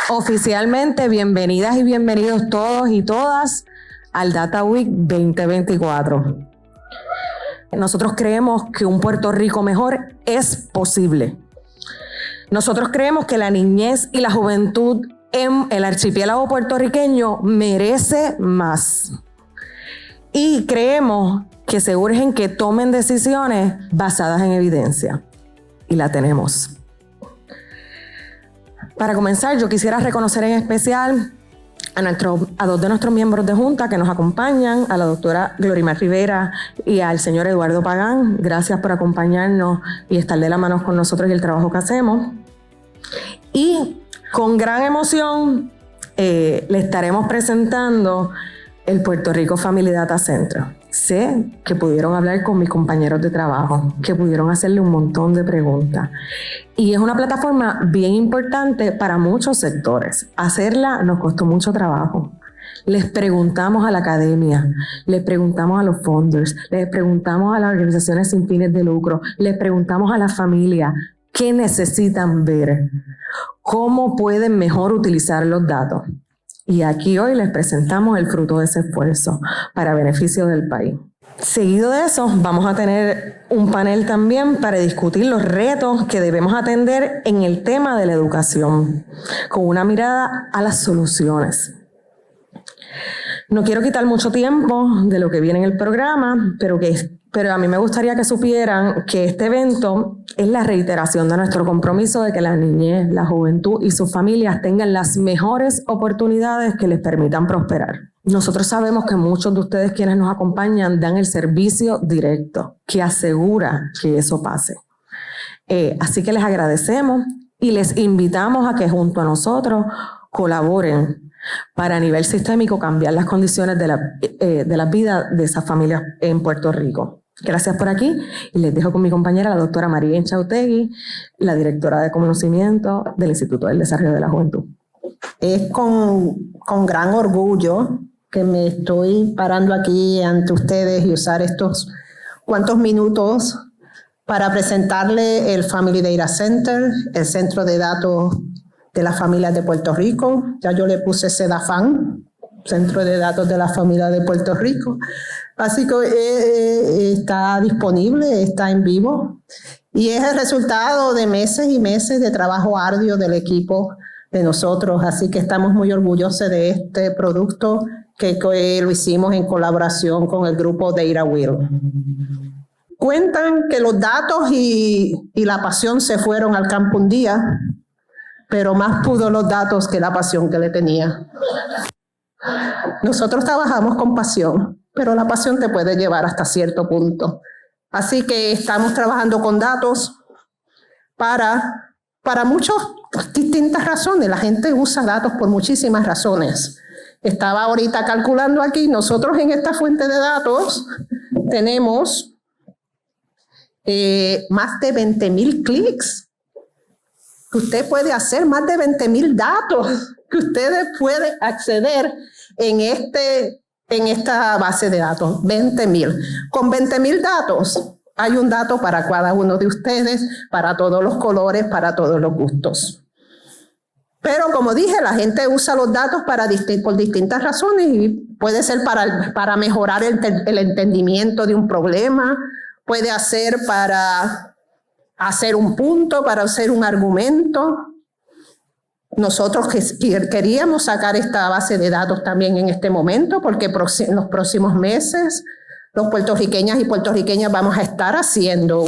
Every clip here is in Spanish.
Oficialmente, bienvenidas y bienvenidos todos y todas al Data Week 2024. Nosotros creemos que un Puerto Rico mejor es posible. Nosotros creemos que la niñez y la juventud en el archipiélago puertorriqueño merece más. Y creemos que se urgen que tomen decisiones basadas en evidencia. Y la tenemos. Para comenzar, yo quisiera reconocer en especial a dos de nuestros miembros de Junta que nos acompañan, a la doctora Glorimar Rivera y al señor Eduardo Pagán. Gracias por acompañarnos y estar de la mano con nosotros y el trabajo que hacemos. Y con gran emoción le estaremos presentando el Puerto Rico Family Data Center. Sé que pudieron hablar con mis compañeros de trabajo, que pudieron hacerle un montón de preguntas. Y es una plataforma bien importante para muchos sectores. Hacerla nos costó mucho trabajo. Les preguntamos a la academia, les preguntamos a los funders, les preguntamos a las organizaciones sin fines de lucro, les preguntamos a la familia qué necesitan ver, cómo pueden mejor utilizar los datos. Y aquí hoy les presentamos el fruto de ese esfuerzo para beneficio del país. Seguido de eso, vamos a tener un panel también para discutir los retos que debemos atender en el tema de la educación, con una mirada a las soluciones. No quiero quitar mucho tiempo de lo que viene en el programa, pero a mí me gustaría que supieran que este evento es la reiteración de nuestro compromiso de que la niñez, la juventud y sus familias tengan las mejores oportunidades que les permitan prosperar. Nosotros sabemos que muchos de ustedes quienes nos acompañan dan el servicio directo que asegura que eso pase. Así que les agradecemos y les invitamos a que junto a nosotros colaboren para a nivel sistémico cambiar las condiciones de la vida de esas familias en Puerto Rico. Gracias por aquí y les dejo con mi compañera, la doctora María Inchautegui, la directora de conocimiento del Instituto del Desarrollo de la Juventud. Es con gran orgullo que me estoy parando aquí ante ustedes y usar estos cuantos minutos para presentarle el Family Data Center, el Centro de Datos de las Familias de Puerto Rico. Ya yo le puse CEDAFAN, Centro de Datos de las Familias de Puerto Rico. Así que está disponible, está en vivo y es el resultado de meses y meses de trabajo arduo del equipo de nosotros. Así que estamos muy orgullosos de este producto que lo hicimos en colaboración con el grupo DataWheel. Cuentan que los datos y la pasión se fueron al campo un día, pero más pudo los datos que la pasión que le tenía. Nosotros trabajamos con pasión, pero la pasión te puede llevar hasta cierto punto. Así que estamos trabajando con datos para muchas distintas razones. La gente usa datos por muchísimas razones. Estaba ahorita calculando aquí, nosotros en esta fuente de datos tenemos más de 20,000 clics. Usted puede hacer más de 20,000 datos que ustedes pueden acceder en esta base de datos, 20,000. Con 20,000 datos hay un dato para cada uno de ustedes, para todos los colores, para todos los gustos. Pero como dije, la gente usa los datos por distintas razones y puede ser para mejorar el entendimiento de un problema, puede ser para hacer un punto, para hacer un argumento. Nosotros queríamos sacar esta base de datos también en este momento porque en los próximos meses los puertorriqueñas y puertorriqueñas vamos a estar haciendo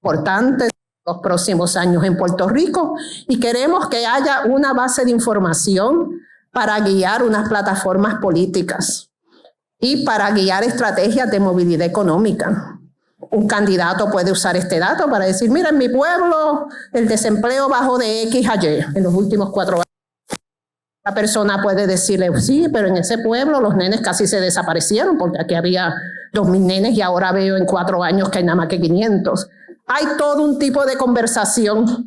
importante los próximos años en Puerto Rico y queremos que haya una base de información para guiar unas plataformas políticas y para guiar estrategias de movilidad económica. Un candidato puede usar este dato para decir, mira, en mi pueblo el desempleo bajó de X a Y en los últimos 4 años. La persona puede decirle, sí, pero en ese pueblo los nenes casi se desaparecieron porque aquí había 2,000 nenes y ahora veo en 4 años que hay nada más que 500. Hay todo un tipo de conversación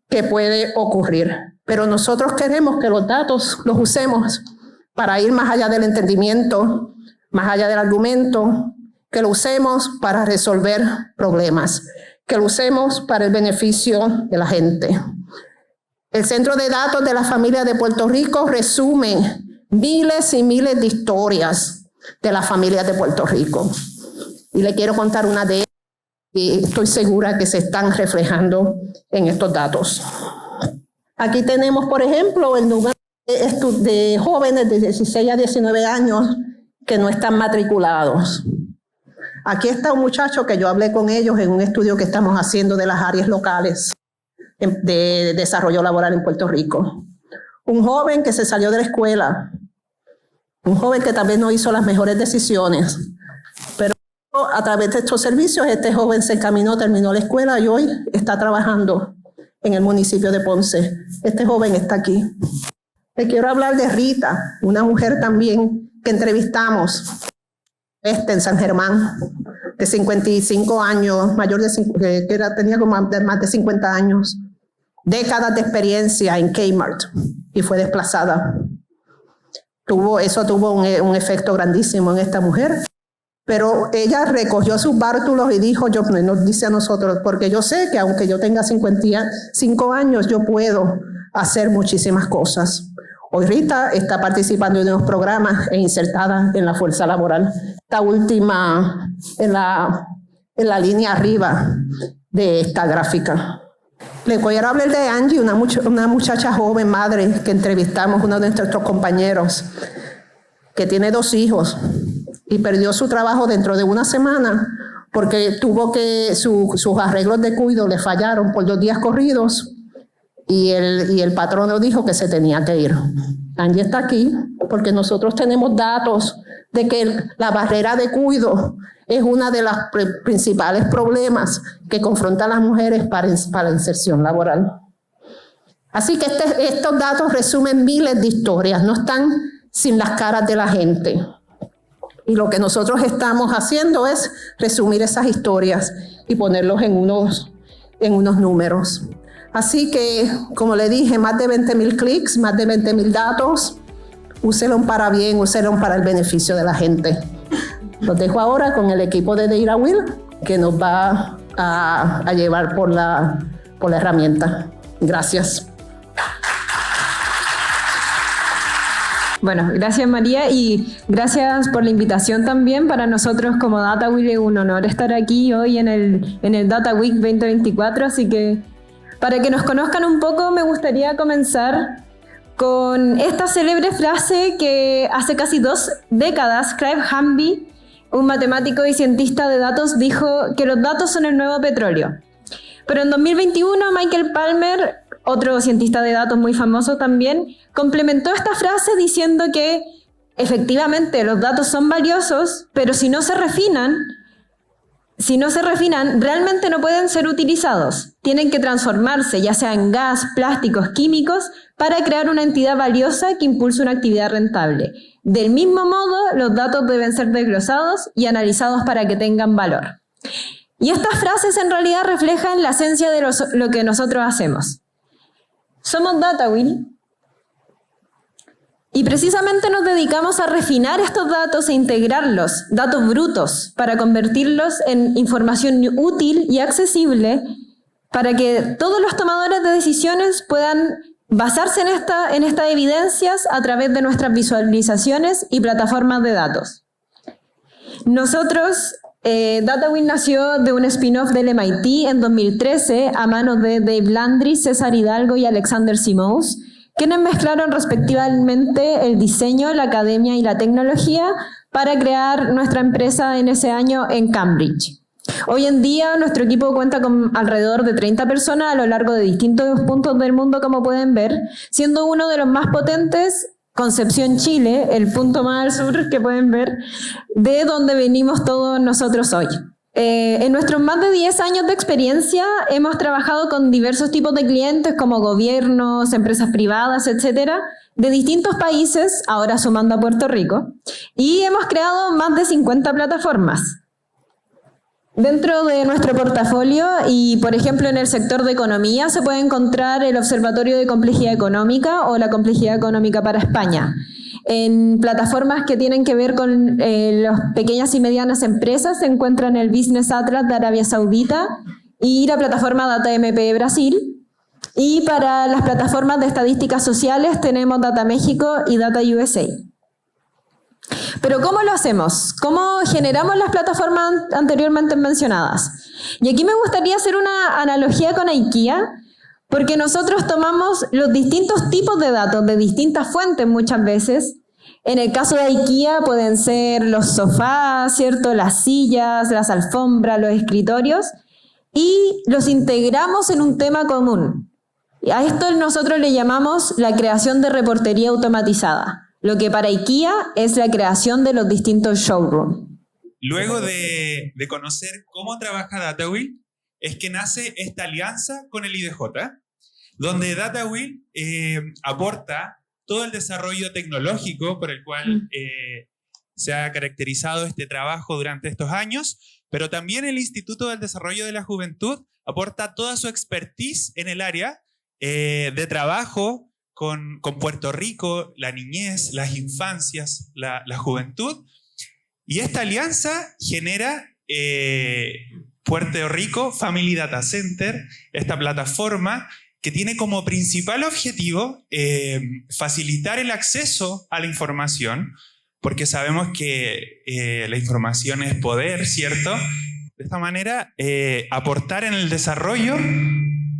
que puede ocurrir, pero nosotros queremos que los datos los usemos para ir más allá del entendimiento, más allá del argumento, que lo usemos para resolver problemas, que lo usemos para el beneficio de la gente. El Centro de Datos de la Familia de Puerto Rico resume miles y miles de historias de las familias de Puerto Rico. Y le quiero contar una de ellas y estoy segura que se están reflejando en estos datos. Aquí tenemos, por ejemplo, el número de jóvenes de 16 a 19 años que no están matriculados. Aquí está un muchacho que yo hablé con ellos en un estudio que estamos haciendo de las áreas locales de desarrollo laboral en Puerto Rico. Un joven que se salió de la escuela, un joven que tal vez no hizo las mejores decisiones, pero a través de estos servicios este joven se encaminó, terminó la escuela y hoy está trabajando en el municipio de Ponce. Este joven está aquí. Le quiero hablar de Rita, una mujer también que entrevistamos en San Germán, de 55 años, mayor de tenía como más de 50 años, décadas de experiencia en Kmart y fue desplazada. Eso tuvo un efecto grandísimo en esta mujer, pero ella recogió sus bártulos y dijo, nos dice a nosotros, porque yo sé que aunque yo tenga 55 años, yo puedo hacer muchísimas cosas. Hoy Rita está participando en unos programas e insertada en la fuerza laboral. Esta última en la línea arriba de esta gráfica. Le voy a hablar de Angie, una muchacha joven, madre, que entrevistamos, uno de nuestros compañeros, que tiene 2 hijos y perdió su trabajo dentro de una semana porque sus arreglos de cuidado le fallaron por 2 días corridos. Y el patrón nos dijo que se tenía que ir. Angie está aquí porque nosotros tenemos datos de que la barrera de cuidado es uno de los principales problemas que confrontan las mujeres para la inserción laboral. Así que estos datos resumen miles de historias, no están sin las caras de la gente. Y lo que nosotros estamos haciendo es resumir esas historias y ponerlos en unos números. Así que, como le dije, más de 20,000 clics, más de 20,000 datos. Úselo para bien, úselo para el beneficio de la gente. Los dejo ahora con el equipo de DataWheel, que nos va a llevar por la herramienta. Gracias. Bueno, gracias María y gracias por la invitación también. Para nosotros como DataWheel es un honor estar aquí hoy en el Data Week 2024, así que para que nos conozcan un poco me gustaría comenzar con esta célebre frase que hace casi 2 décadas Clive Hamby, un matemático y cientista de datos, dijo que los datos son el nuevo petróleo. Pero en 2021 Michael Palmer, otro cientista de datos muy famoso también, complementó esta frase diciendo que efectivamente los datos son valiosos, pero si no se refinan, realmente no pueden ser utilizados. Tienen que transformarse, ya sea en gas, plásticos, químicos, para crear una entidad valiosa que impulse una actividad rentable. Del mismo modo, los datos deben ser desglosados y analizados para que tengan valor. Y estas frases en realidad reflejan la esencia de lo que nosotros hacemos. Somos DataWheel y precisamente nos dedicamos a refinar estos datos e integrarlos, datos brutos, para convertirlos en información útil y accesible para que todos los tomadores de decisiones puedan basarse en estas evidencias a través de nuestras visualizaciones y plataformas de datos. Nosotros, DataWheel nació de un spin-off del MIT en 2013 a manos de Dave Landry, César Hidalgo y Alexander Simous, quienes mezclaron respectivamente el diseño, la academia y la tecnología para crear nuestra empresa en ese año en Cambridge. Hoy en día nuestro equipo cuenta con alrededor de 30 personas a lo largo de distintos puntos del mundo, como pueden ver, siendo uno de los más potentes Concepción, Chile, el punto más al sur que pueden ver, de donde venimos todos nosotros hoy. En nuestros más de 10 años de experiencia hemos trabajado con diversos tipos de clientes como gobiernos, empresas privadas, etcétera, de distintos países, ahora sumando a Puerto Rico, y hemos creado más de 50 plataformas. Dentro de nuestro portafolio y, por ejemplo, en el sector de economía se puede encontrar el Observatorio de Complejidad Económica o la Complejidad Económica para España. En plataformas que tienen que ver con las pequeñas y medianas empresas se encuentran el Business Atlas de Arabia Saudita y la plataforma DataMP de Brasil. Y para las plataformas de estadísticas sociales tenemos Data México y Data USA. Pero ¿cómo lo hacemos? ¿Cómo generamos las plataformas anteriormente mencionadas? Y aquí me gustaría hacer una analogía con IKEA, porque nosotros tomamos los distintos tipos de datos de distintas fuentes muchas veces. En el caso de IKEA pueden ser los sofás, ¿cierto? Las sillas, las alfombras, los escritorios, y los integramos en un tema común. A esto nosotros le llamamos la creación de reportería automatizada, lo que para IKEA es la creación de los distintos showrooms. Luego de conocer cómo trabaja DataWheel, es que nace esta alianza con el IDJ, donde DataWheel aporta todo el desarrollo tecnológico por el cual se ha caracterizado este trabajo durante estos años, pero también el Instituto del Desarrollo de la Juventud aporta toda su expertise en el área de trabajo con Puerto Rico, la niñez, las infancias, la juventud. Y esta alianza genera Puerto Rico Family Data Center, esta plataforma que tiene como principal objetivo facilitar el acceso a la información, porque sabemos que la información es poder, ¿cierto? De esta manera, aportar en el desarrollo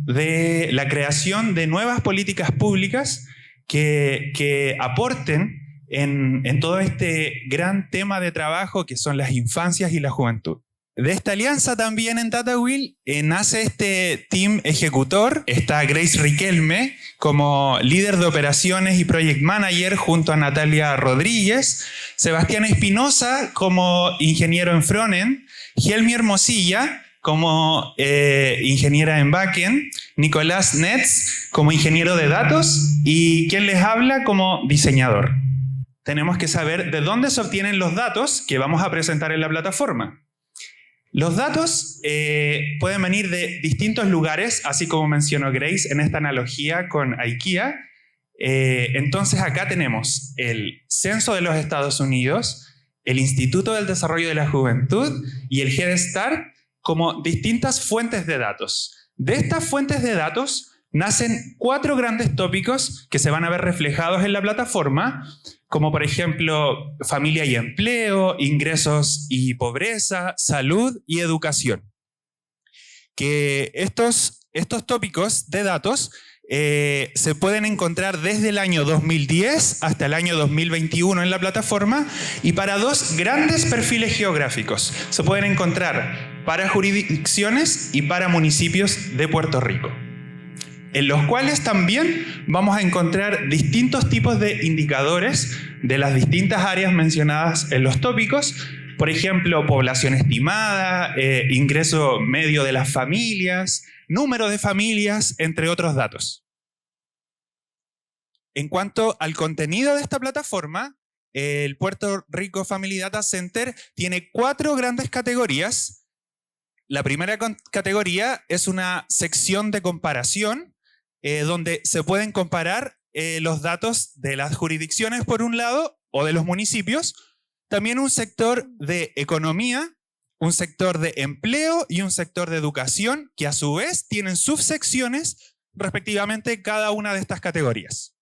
de la creación de nuevas políticas públicas que aporten en todo este gran tema de trabajo que son las infancias y la juventud. De esta alianza también en DataWheel nace este team ejecutor. Está Grace Riquelme como líder de operaciones y project manager junto a Natalia Rodríguez, Sebastián Espinosa como ingeniero en frontend, Helmi Hermosilla como ingeniera en backend, Nicolás Netz como ingeniero de datos y quien les habla como diseñador. Tenemos que saber de dónde se obtienen los datos que vamos a presentar en la plataforma. Los datos pueden venir de distintos lugares, así como mencionó Grace en esta analogía con IKEA. Entonces acá tenemos el Censo de los Estados Unidos, el Instituto del Desarrollo de la Juventud y el Head Start como distintas fuentes de datos. De estas fuentes de datos nacen 4 grandes tópicos que se van a ver reflejados en la plataforma, como por ejemplo familia y empleo, ingresos y pobreza, salud y educación. Que estos tópicos de datos se pueden encontrar desde el año 2010 hasta el año 2021 en la plataforma y para 2 grandes perfiles geográficos. Se pueden encontrar para jurisdicciones y para municipios de Puerto Rico, en los cuales también vamos a encontrar distintos tipos de indicadores de las distintas áreas mencionadas en los tópicos, por ejemplo, población estimada, ingreso medio de las familias, número de familias, entre otros datos. En cuanto al contenido de esta plataforma, el Puerto Rico Family Data Center tiene 4 grandes categorías. La primera categoría es una sección de comparación, donde se pueden comparar los datos de las jurisdicciones por un lado o de los municipios, también un sector de economía, un sector de empleo y un sector de educación que a su vez tienen subsecciones respectivamente cada una de estas categorías.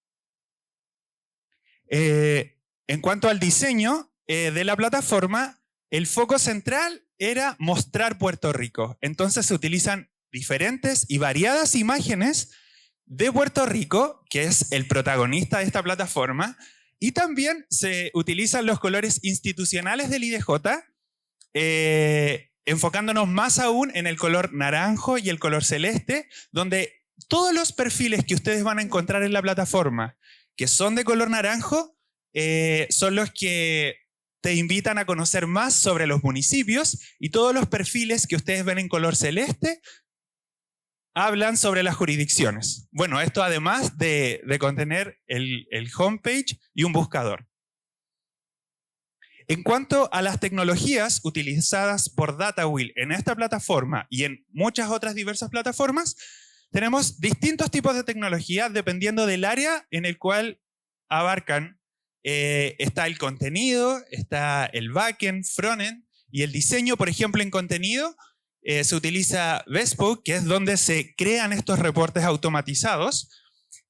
En cuanto al diseño de la plataforma, el foco central era mostrar Puerto Rico. Entonces se utilizan diferentes y variadas imágenes de Puerto Rico, que es el protagonista de esta plataforma, y también se utilizan los colores institucionales del IDJ, enfocándonos más aún en el color naranjo y el color celeste, donde todos los perfiles que ustedes van a encontrar en la plataforma, que son de color naranjo, son los que te invitan a conocer más sobre los municipios, y todos los perfiles que ustedes ven en color celeste hablan sobre las jurisdicciones. Bueno, esto además de contener el homepage y un buscador. En cuanto a las tecnologías utilizadas por DataWheel en esta plataforma y en muchas otras diversas plataformas, tenemos distintos tipos de tecnologías dependiendo del área en el cual abarcan. Está el contenido, está el backend, frontend y el diseño. Por ejemplo, en contenido se utiliza Bespoke, que es donde se crean estos reportes automatizados.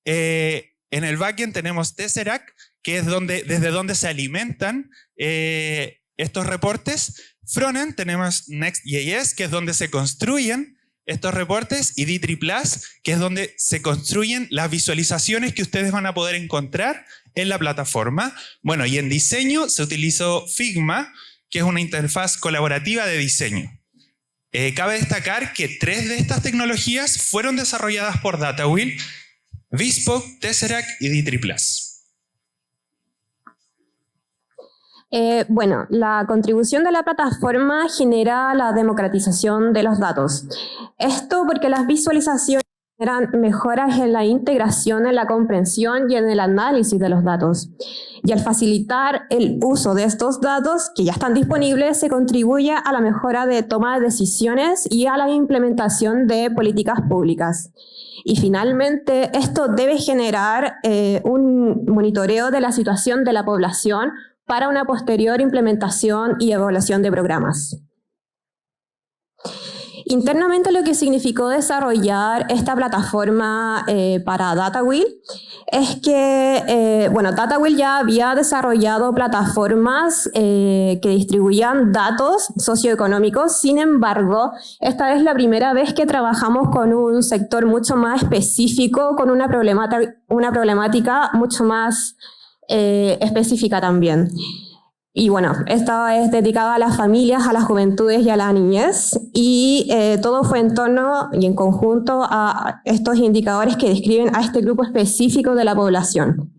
En el backend tenemos Tesseract, que es desde donde se alimentan estos reportes. Frontend tenemos Next.js, que es donde se construyen estos reportes, y D3+, que es donde se construyen las visualizaciones que ustedes van a poder encontrar en la plataforma. Bueno, y en diseño se utilizó Figma, que es una interfaz colaborativa de diseño. Cabe destacar que 3 de estas tecnologías fueron desarrolladas por DataWheel: Bespoke, Tesseract y D3+. Bueno, la contribución de la plataforma genera la democratización de los datos. Esto porque las visualizaciones generan mejoras en la integración, en la comprensión y en el análisis de los datos. Y al facilitar el uso de estos datos que ya están disponibles, se contribuye a la mejora de toma de decisiones y a la implementación de políticas públicas. Y finalmente, esto debe generar un monitoreo de la situación de la población para una posterior implementación y evaluación de programas. Internamente, lo que significó desarrollar esta plataforma para DataWheel es que, DataWheel ya había desarrollado plataformas que distribuían datos socioeconómicos. Sin embargo, esta es la primera vez que trabajamos con un sector mucho más específico, con una problemática mucho más específica también. Y bueno, esta es dedicada a las familias, a las juventudes y a la niñez, y todo fue en torno y en conjunto a estos indicadores que describen a este grupo específico de la población.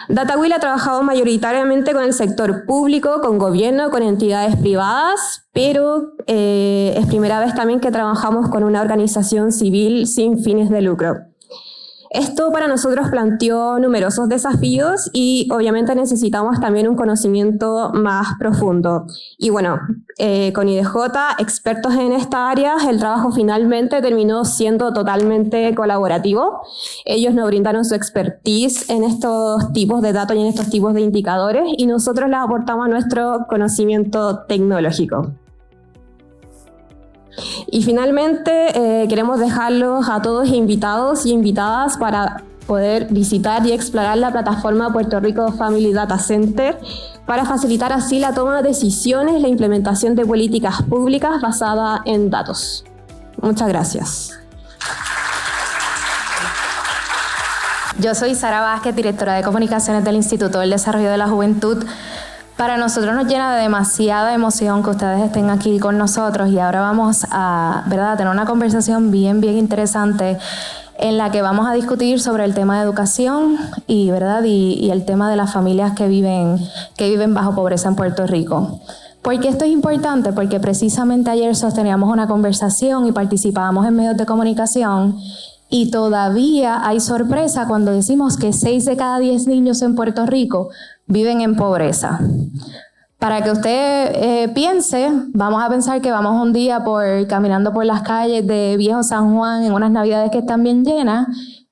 DataWheel ha trabajado mayoritariamente con el sector público, con gobierno, con entidades privadas, pero es primera vez también que trabajamos con una organización civil sin fines de lucro. Esto para nosotros planteó numerosos desafíos y obviamente necesitamos también un conocimiento más profundo. Y bueno, con IDJ, expertos en esta área, el trabajo finalmente terminó siendo totalmente colaborativo. Ellos nos brindaron su expertise en estos tipos de datos y en estos tipos de indicadores, y nosotros les aportamos nuestro conocimiento tecnológico. Y finalmente queremos dejarlos a todos invitados y invitadas para poder visitar y explorar la plataforma Puerto Rico Family Data Center para facilitar así la toma de decisiones y la implementación de políticas públicas basadas en datos. Muchas gracias. Yo soy Sara Vázquez, directora de Comunicaciones del Instituto del Desarrollo de la Juventud. Para nosotros nos llena de demasiada emoción que ustedes estén aquí con nosotros, y ahora vamos a tener una conversación bien interesante en la que vamos a discutir sobre el tema de educación y el tema de las familias que viven bajo pobreza en Puerto Rico. ¿Por qué esto es importante? Porque precisamente ayer sosteníamos una conversación y participábamos en medios de comunicación, y todavía hay sorpresa cuando decimos que 6 de cada 10 niños en Puerto Rico viven en pobreza. Para que usted piense, vamos a pensar que vamos un día caminando por las calles de Viejo San Juan en unas navidades que están bien llenas,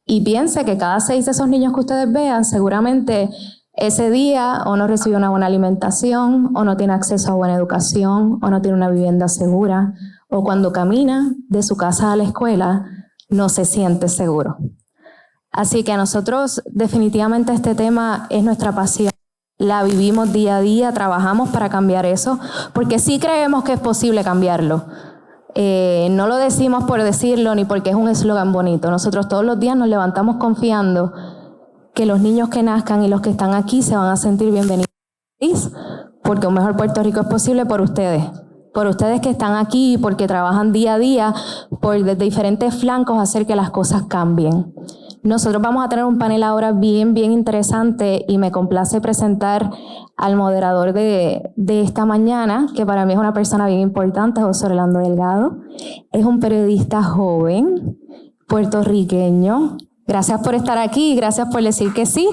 y piense que cada 6 de esos niños que ustedes vean, seguramente ese día o no recibe una buena alimentación, o no tiene acceso a buena educación, o no tiene una vivienda segura, o cuando camina de su casa a la escuela no se siente seguro. Así que a nosotros definitivamente este tema es nuestra pasión. La vivimos día a día, trabajamos para cambiar eso, porque sí creemos que es posible cambiarlo. No lo decimos por decirlo ni porque es un eslogan bonito. Nosotros todos los días nos levantamos confiando que los niños que nazcan y los que están aquí se van a sentir bienvenidos, porque un mejor Puerto Rico es posible por ustedes que están aquí, porque trabajan día a día desde diferentes flancos hacer que las cosas cambien. Nosotros vamos a tener un panel ahora bien interesante, y me complace presentar al moderador de esta mañana, que para mí es una persona bien importante, José Orlando Delgado. Es un periodista joven, puertorriqueño. Gracias por estar aquí y gracias por decir que sí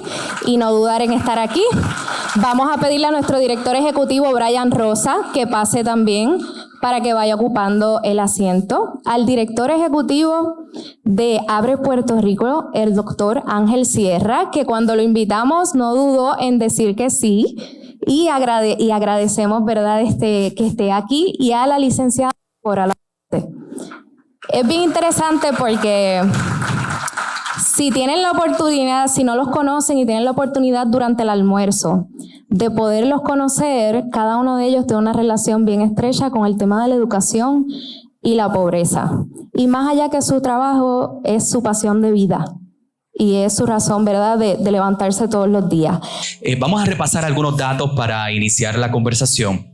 y no dudar en estar aquí. Vamos a pedirle a nuestro director ejecutivo, Brian Rosa, que pase también para que vaya ocupando el asiento. Al director ejecutivo de Abre Puerto Rico, el doctor Ángel Sierra, que cuando lo invitamos no dudó en decir que sí, y agradecemos, que esté aquí, y a la licenciada por la muerte. Es bien interesante porque si tienen la oportunidad, si no los conocen y tienen la oportunidad durante el almuerzo de poderlos conocer, cada uno de ellos tiene una relación bien estrecha con el tema de la educación y la pobreza. Y más allá que su trabajo, es su pasión de vida. Y es su razón, ¿verdad?, de levantarse todos los días. Vamos a repasar algunos datos para iniciar la conversación.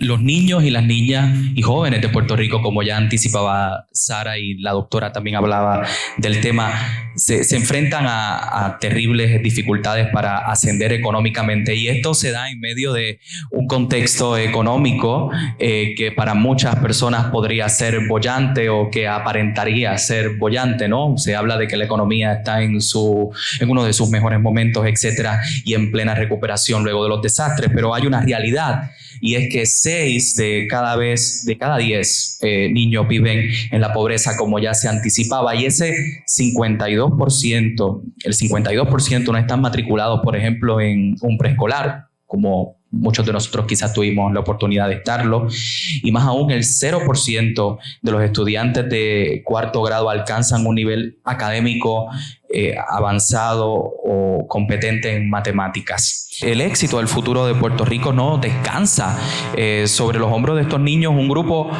Los niños y las niñas y jóvenes de Puerto Rico, como ya anticipaba Sara y la doctora también hablaba del tema, se enfrentan a terribles dificultades para ascender económicamente, y esto se da en medio de un contexto económico que para muchas personas podría ser boyante o que aparentaría ser boyante, ¿no? Se habla de que la economía está en uno de sus mejores momentos, etcétera, y en plena recuperación luego de los desastres, pero hay una realidad, y es que 6 de cada 10 niños viven en la pobreza, como ya se anticipaba, y ese 52% no están matriculados, por ejemplo, en un preescolar, como muchos de nosotros quizás tuvimos la oportunidad de estarlo, y más aún el 0% de los estudiantes de cuarto grado alcanzan un nivel académico avanzado o competente en matemáticas. El éxito del futuro de Puerto Rico no descansa sobre los hombros de estos niños, un grupo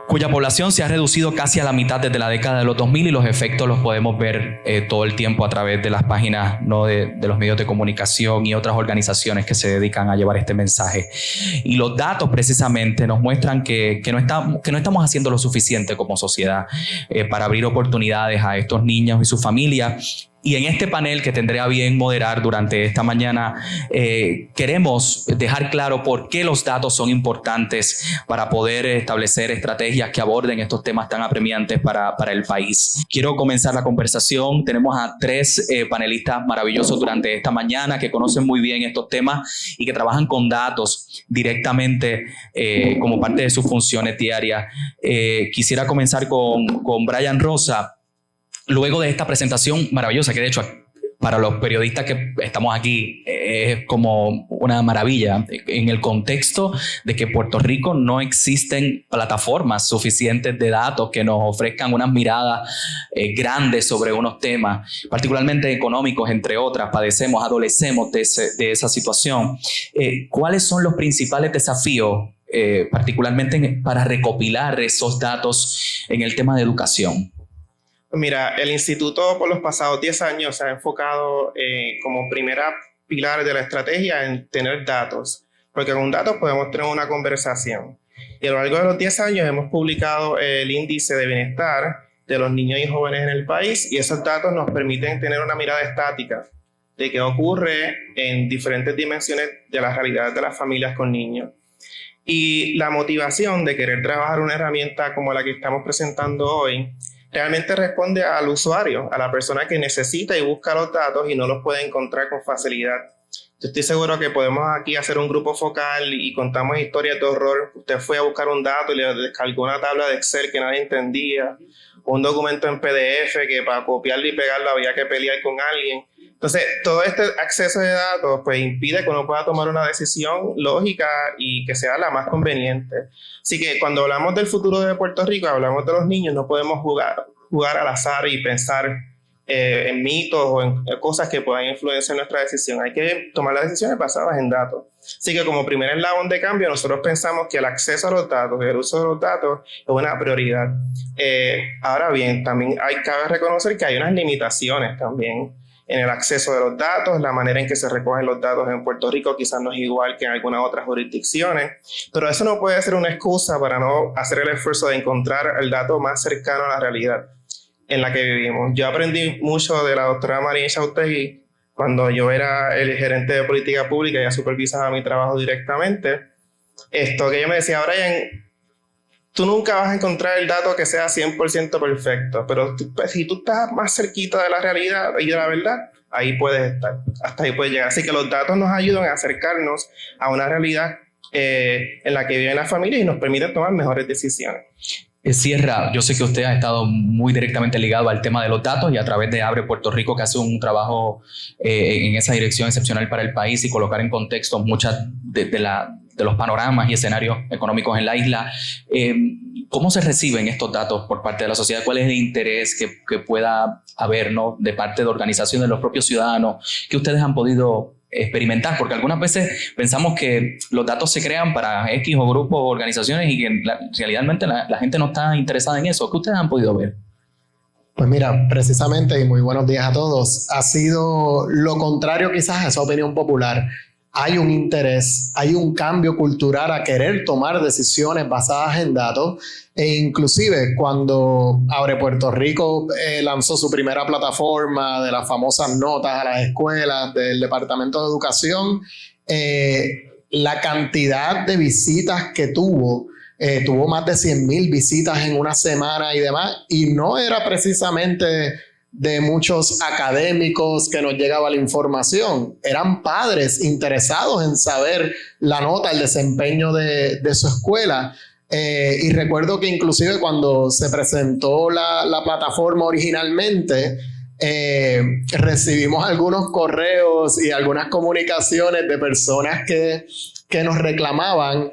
cuya población se ha reducido casi a la mitad desde la década de los 2000, y los efectos los podemos ver todo el tiempo a través de las páginas, ¿no?, de los medios de comunicación y otras organizaciones que se dedican a llevar este mensaje. Y los datos precisamente nos muestran que no estamos haciendo lo suficiente como sociedad para abrir oportunidades a estos niños y sus familias. Y en este panel que tendré a bien moderar durante esta mañana, queremos dejar claro por qué los datos son importantes para poder establecer estrategias que aborden estos temas tan apremiantes para el país. Quiero comenzar la conversación. Tenemos a 3 panelistas maravillosos durante esta mañana que conocen muy bien estos temas y que trabajan con datos directamente como parte de sus funciones diarias. Quisiera comenzar con Brian Rosa. Luego de esta presentación maravillosa, que de hecho para los periodistas que estamos aquí es como una maravilla, en el contexto de que en Puerto Rico no existen plataformas suficientes de datos que nos ofrezcan unas miradas grandes sobre unos temas, particularmente económicos, entre otras. Adolecemos de esa situación. ¿Cuáles son los principales desafíos, particularmente para recopilar esos datos en el tema de educación? Mira, el instituto por los pasados 10 años se ha enfocado como primera pilar de la estrategia en tener datos, porque con datos podemos tener una conversación. Y a lo largo de los 10 años hemos publicado el índice de bienestar de los niños y jóvenes en el país, y esos datos nos permiten tener una mirada estática de qué ocurre en diferentes dimensiones de la realidad de las familias con niños. Y la motivación de querer trabajar una herramienta como la que estamos presentando hoy realmente responde al usuario, a la persona que necesita y busca los datos y no los puede encontrar con facilidad. Yo estoy seguro que podemos aquí hacer un grupo focal y contamos historias de horror. Usted fue a buscar un dato y le descargó una tabla de Excel que nadie entendía, o un documento en PDF que para copiarlo y pegarlo había que pelear con alguien. Entonces, todo este acceso de datos pues impide que uno pueda tomar una decisión lógica y que sea la más conveniente. Así que cuando hablamos del futuro de Puerto Rico, hablamos de los niños, no podemos jugar al azar y pensar en mitos o en cosas que puedan influenciar nuestra decisión. Hay que tomar las decisiones basadas en datos. Así que como primer eslabón de cambio, nosotros pensamos que el acceso a los datos y el uso de los datos es una prioridad. Ahora bien, también cabe reconocer que hay unas limitaciones también en el acceso de los datos. La manera en que se recogen los datos en Puerto Rico quizás no es igual que en algunas otras jurisdicciones, pero eso no puede ser una excusa para no hacer el esfuerzo de encontrar el dato más cercano a la realidad en la que vivimos. Yo aprendí mucho de la doctora María Chautegui cuando yo era el gerente de política pública y ella supervisaba mi trabajo directamente. Esto que ella me decía: Brian, tú nunca vas a encontrar el dato que sea 100% perfecto, pero si tú estás más cerquita de la realidad y de la verdad, ahí puedes estar, hasta ahí puedes llegar. Así que los datos nos ayudan a acercarnos a una realidad en la que viven las familias y nos permiten tomar mejores decisiones. Sierra, yo sé que usted ha estado muy directamente ligado al tema de los datos y a través de Abre Puerto Rico, que hace un trabajo en esa dirección excepcional para el país y colocar en contexto muchas de los panoramas y escenarios económicos en la isla. ¿Cómo se reciben estos datos por parte de la sociedad? ¿Cuál es el interés que pueda haber, ¿no?, de parte de organizaciones, de los propios ciudadanos, que ustedes han podido experimentar? Porque algunas veces pensamos que los datos se crean para X o grupos o organizaciones y que realmente la gente no está interesada en eso. ¿Qué ustedes han podido ver? Pues mira, precisamente, y muy buenos días a todos, ha sido lo contrario quizás a esa opinión popular. Hay un interés, hay un cambio cultural a querer tomar decisiones basadas en datos, e inclusive cuando Abre Puerto Rico lanzó su primera plataforma de las famosas notas a las escuelas del Departamento de Educación, la cantidad de visitas que tuvo más de 100,000 visitas en una semana y demás, y no era precisamente de muchos académicos que nos llegaba la información, eran padres interesados en saber la nota, el desempeño de su escuela. Y recuerdo que inclusive cuando se presentó la plataforma originalmente, recibimos algunos correos y algunas comunicaciones de personas que nos reclamaban,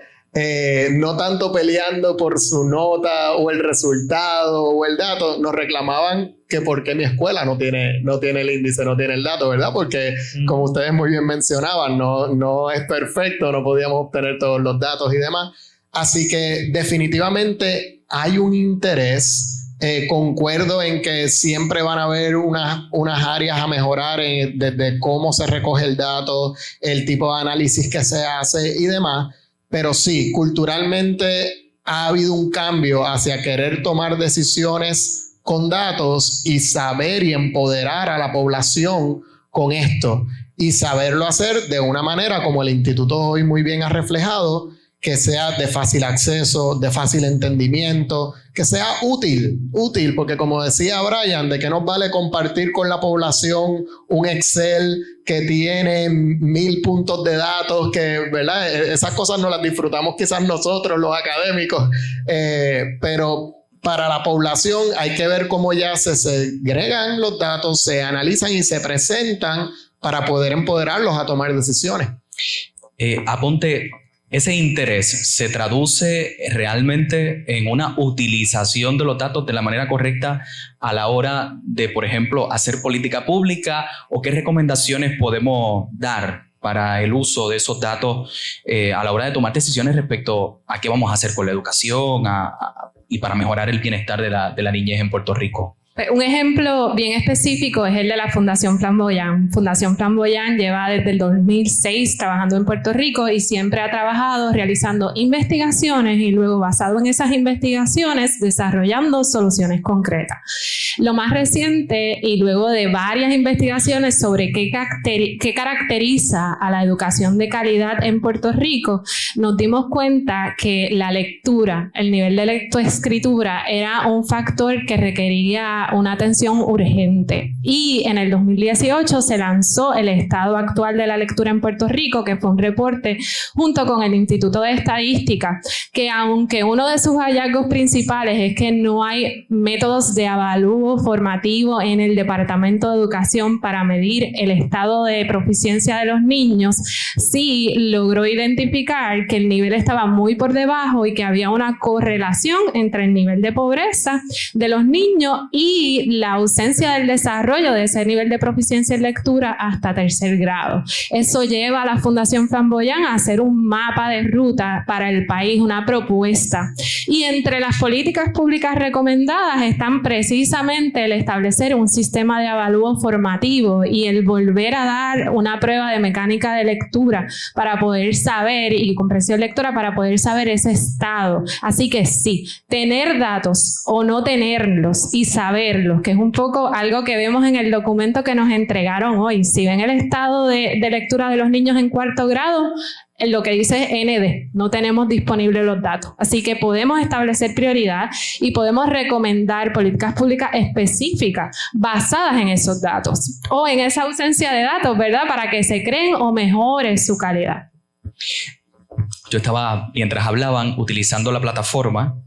no tanto peleando por su nota o el resultado o el dato, nos reclamaban que por qué mi escuela no tiene el índice, no tiene el dato, ¿verdad? Porque como ustedes muy bien mencionaban, no es perfecto, no podíamos obtener todos los datos y demás. Así que definitivamente hay un interés. Concuerdo en que siempre van a haber unas áreas a mejorar desde cómo se recoge el dato, el tipo de análisis que se hace y demás. Pero sí, culturalmente ha habido un cambio hacia querer tomar decisiones con datos y saber y empoderar a la población con esto. Y saberlo hacer de una manera, como el instituto hoy muy bien ha reflejado, que sea de fácil acceso, de fácil entendimiento, que sea útil, porque como decía Brian, ¿de qué nos vale compartir con la población un Excel que tiene 1,000 puntos de datos, que, ¿verdad? Esas cosas no las disfrutamos quizás nosotros, los académicos, pero para la población hay que ver cómo ya se segregan los datos, se analizan y se presentan para poder empoderarlos a tomar decisiones. Aponte, ¿ese interés se traduce realmente en una utilización de los datos de la manera correcta a la hora de, por ejemplo, hacer política pública? ¿O qué recomendaciones podemos dar para el uso de esos datos a la hora de tomar decisiones respecto a qué vamos a hacer con la educación y para mejorar el bienestar de la niñez en Puerto Rico? Un ejemplo bien específico es el de la Fundación Flamboyant. Fundación Flamboyant lleva desde el 2006 trabajando en Puerto Rico y siempre ha trabajado realizando investigaciones y luego, basado en esas investigaciones, desarrollando soluciones concretas. Lo más reciente, y luego de varias investigaciones sobre qué caracteriza a la educación de calidad en Puerto Rico, nos dimos cuenta que la lectura, el nivel de lectoescritura, era un factor que requería una atención urgente. Y en el 2018 se lanzó el estado actual de la lectura en Puerto Rico, que fue un reporte junto con el Instituto de Estadística, que aunque uno de sus hallazgos principales es que no hay métodos de avalúo formativo en el Departamento de Educación para medir el estado de proficiencia de los niños, sí logró identificar que el nivel estaba muy por debajo y que había una correlación entre el nivel de pobreza de los niños y la ausencia del desarrollo de ese nivel de proficiencia en lectura hasta tercer grado. Eso lleva a la Fundación Flamboyant a hacer un mapa de ruta para el país, una propuesta. Y entre las políticas públicas recomendadas están precisamente el establecer un sistema de avalúo formativo y el volver a dar una prueba de mecánica de lectura para poder saber, y comprensión lectora, para poder saber ese estado. Así que sí, tener datos o no tenerlos y saberlos, que es un poco algo que vemos en el documento que nos entregaron hoy. Si ven el estado de lectura de los niños en cuarto grado, lo que dice es ND, no tenemos disponibles los datos. Así que podemos establecer prioridad y podemos recomendar políticas públicas específicas basadas en esos datos o en esa ausencia de datos, ¿verdad? Para que se creen o mejore su calidad. Yo estaba, mientras hablaban, utilizando la plataforma.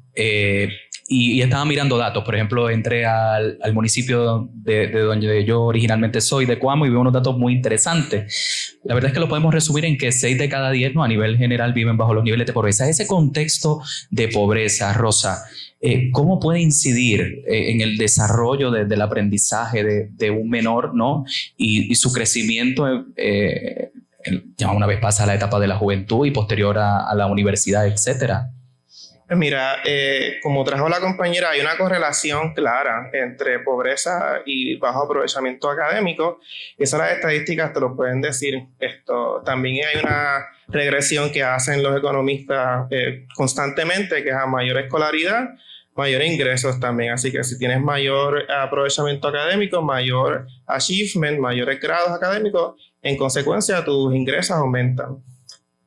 Y estaba mirando datos. Por ejemplo, entré al municipio de donde yo originalmente soy, de Coamo, y veo unos datos muy interesantes. La verdad es que lo podemos resumir en que 6 de cada 10, ¿no?, a nivel general viven bajo los niveles de pobreza. Ese contexto de pobreza, Rosa, ¿cómo puede incidir en el desarrollo del aprendizaje de un menor, ¿no?, y su crecimiento ya una vez pasa la etapa de la juventud y posterior a la universidad, etcétera? Mira, como trajo la compañera, hay una correlación clara entre pobreza y bajo aprovechamiento académico. Esas las estadísticas te lo pueden decir. También hay una regresión que hacen los economistas constantemente, que es a mayor escolaridad, mayores ingresos también. Así que si tienes mayor aprovechamiento académico, mayor achievement, mayores grados académicos, en consecuencia tus ingresos aumentan.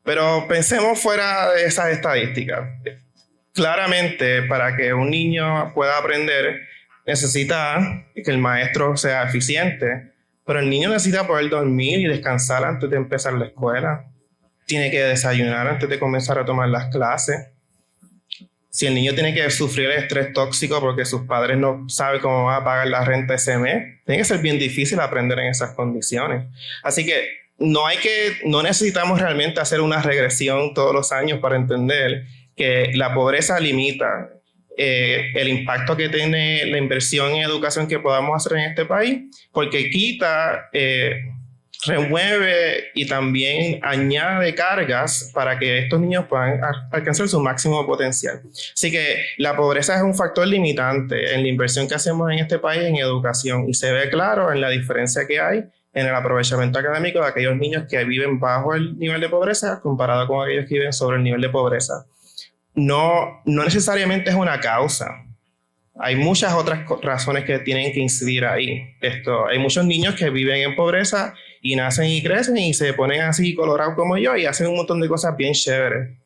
Pero pensemos fuera de esas estadísticas. Claramente, para que un niño pueda aprender, necesita que el maestro sea eficiente, pero el niño necesita poder dormir y descansar antes de empezar la escuela. Tiene que desayunar antes de comenzar a tomar las clases. Si el niño tiene que sufrir el estrés tóxico porque sus padres no saben cómo van a pagar la renta ese mes, tiene que ser bien difícil aprender en esas condiciones. Así que no necesitamos realmente hacer una regresión todos los años para entender que la pobreza limita el impacto que tiene la inversión en educación que podamos hacer en este país, porque quita, remueve y también añade cargas para que estos niños puedan alcanzar su máximo potencial. Así que la pobreza es un factor limitante en la inversión que hacemos en este país en educación, y se ve claro en la diferencia que hay en el aprovechamiento académico de aquellos niños que viven bajo el nivel de pobreza comparado con aquellos que viven sobre el nivel de pobreza. No necesariamente es una causa. Hay muchas otras razones que tienen que incidir ahí. Hay muchos niños que viven en pobreza y nacen y crecen y se ponen así colorados como yo y hacen un montón de cosas bien chéveres.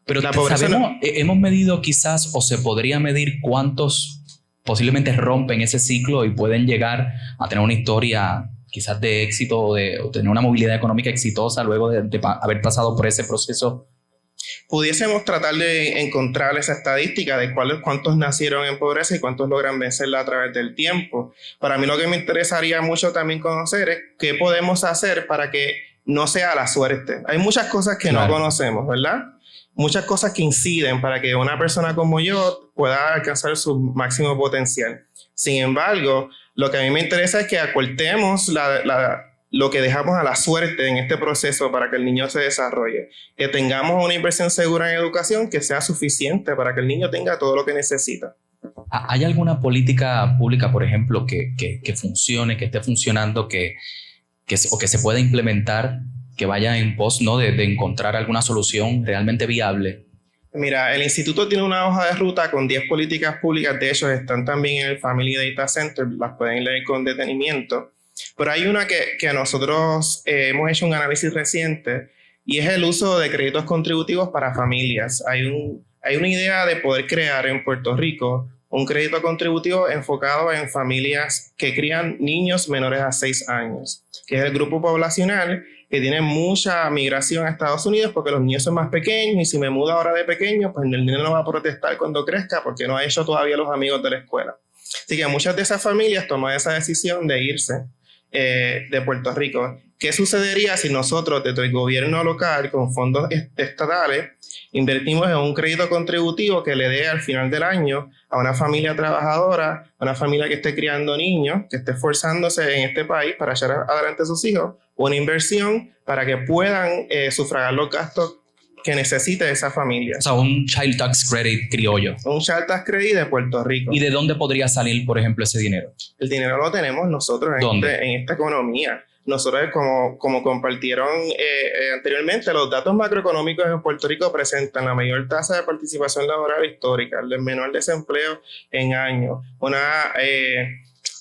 Pero la pobreza hemos medido quizás, o se podría medir, cuántos posiblemente rompen ese ciclo y pueden llegar a tener una historia quizás de éxito o tener una movilidad económica exitosa luego de haber pasado por ese proceso. Pudiésemos tratar de encontrar esa estadística de cuántos nacieron en pobreza y cuántos logran vencerla a través del tiempo. Para mí lo que me interesaría mucho también conocer es qué podemos hacer para que no sea la suerte. Hay muchas cosas que no conocemos, ¿verdad? Muchas cosas que inciden para que una persona como yo pueda alcanzar su máximo potencial. Sin embargo, lo que a mí me interesa es que acortemos lo que dejamos a la suerte en este proceso para que el niño se desarrolle. Que tengamos una inversión segura en educación que sea suficiente para que el niño tenga todo lo que necesita. ¿Hay alguna política pública, por ejemplo, que funcione, que esté funcionando, o que se pueda implementar, que vaya en pos, ¿no?, de encontrar alguna solución realmente viable? Mira, el instituto tiene una hoja de ruta con 10 políticas públicas. De hecho, están también en el Family Data Center. Las pueden leer con detenimiento. Pero hay una que nosotros hemos hecho un análisis reciente, y es el uso de créditos contributivos para familias. Hay una idea de poder crear en Puerto Rico un crédito contributivo enfocado en familias que crían niños menores a 6 años, que es el grupo poblacional que tiene mucha migración a Estados Unidos porque los niños son más pequeños, y si me mudo ahora de pequeño, pues el niño no va a protestar cuando crezca porque no ha hecho todavía los amigos de la escuela. Así que muchas de esas familias toman esa decisión de irse de Puerto Rico. ¿Qué sucedería si nosotros desde el gobierno local con fondos estatales invertimos en un crédito contributivo que le dé al final del año a una familia trabajadora, a una familia que esté criando niños, que esté esforzándose en este país para echar adelante a sus hijos, una inversión para que puedan sufragar los gastos que necesite esa familia? O sea, un Child Tax Credit criollo. Un Child Tax Credit de Puerto Rico. ¿Y de dónde podría salir, por ejemplo, ese dinero? El dinero lo tenemos nosotros en esta economía. Nosotros, como compartieron anteriormente, los datos macroeconómicos en Puerto Rico presentan la mayor tasa de participación laboral histórica, el menor desempleo en años,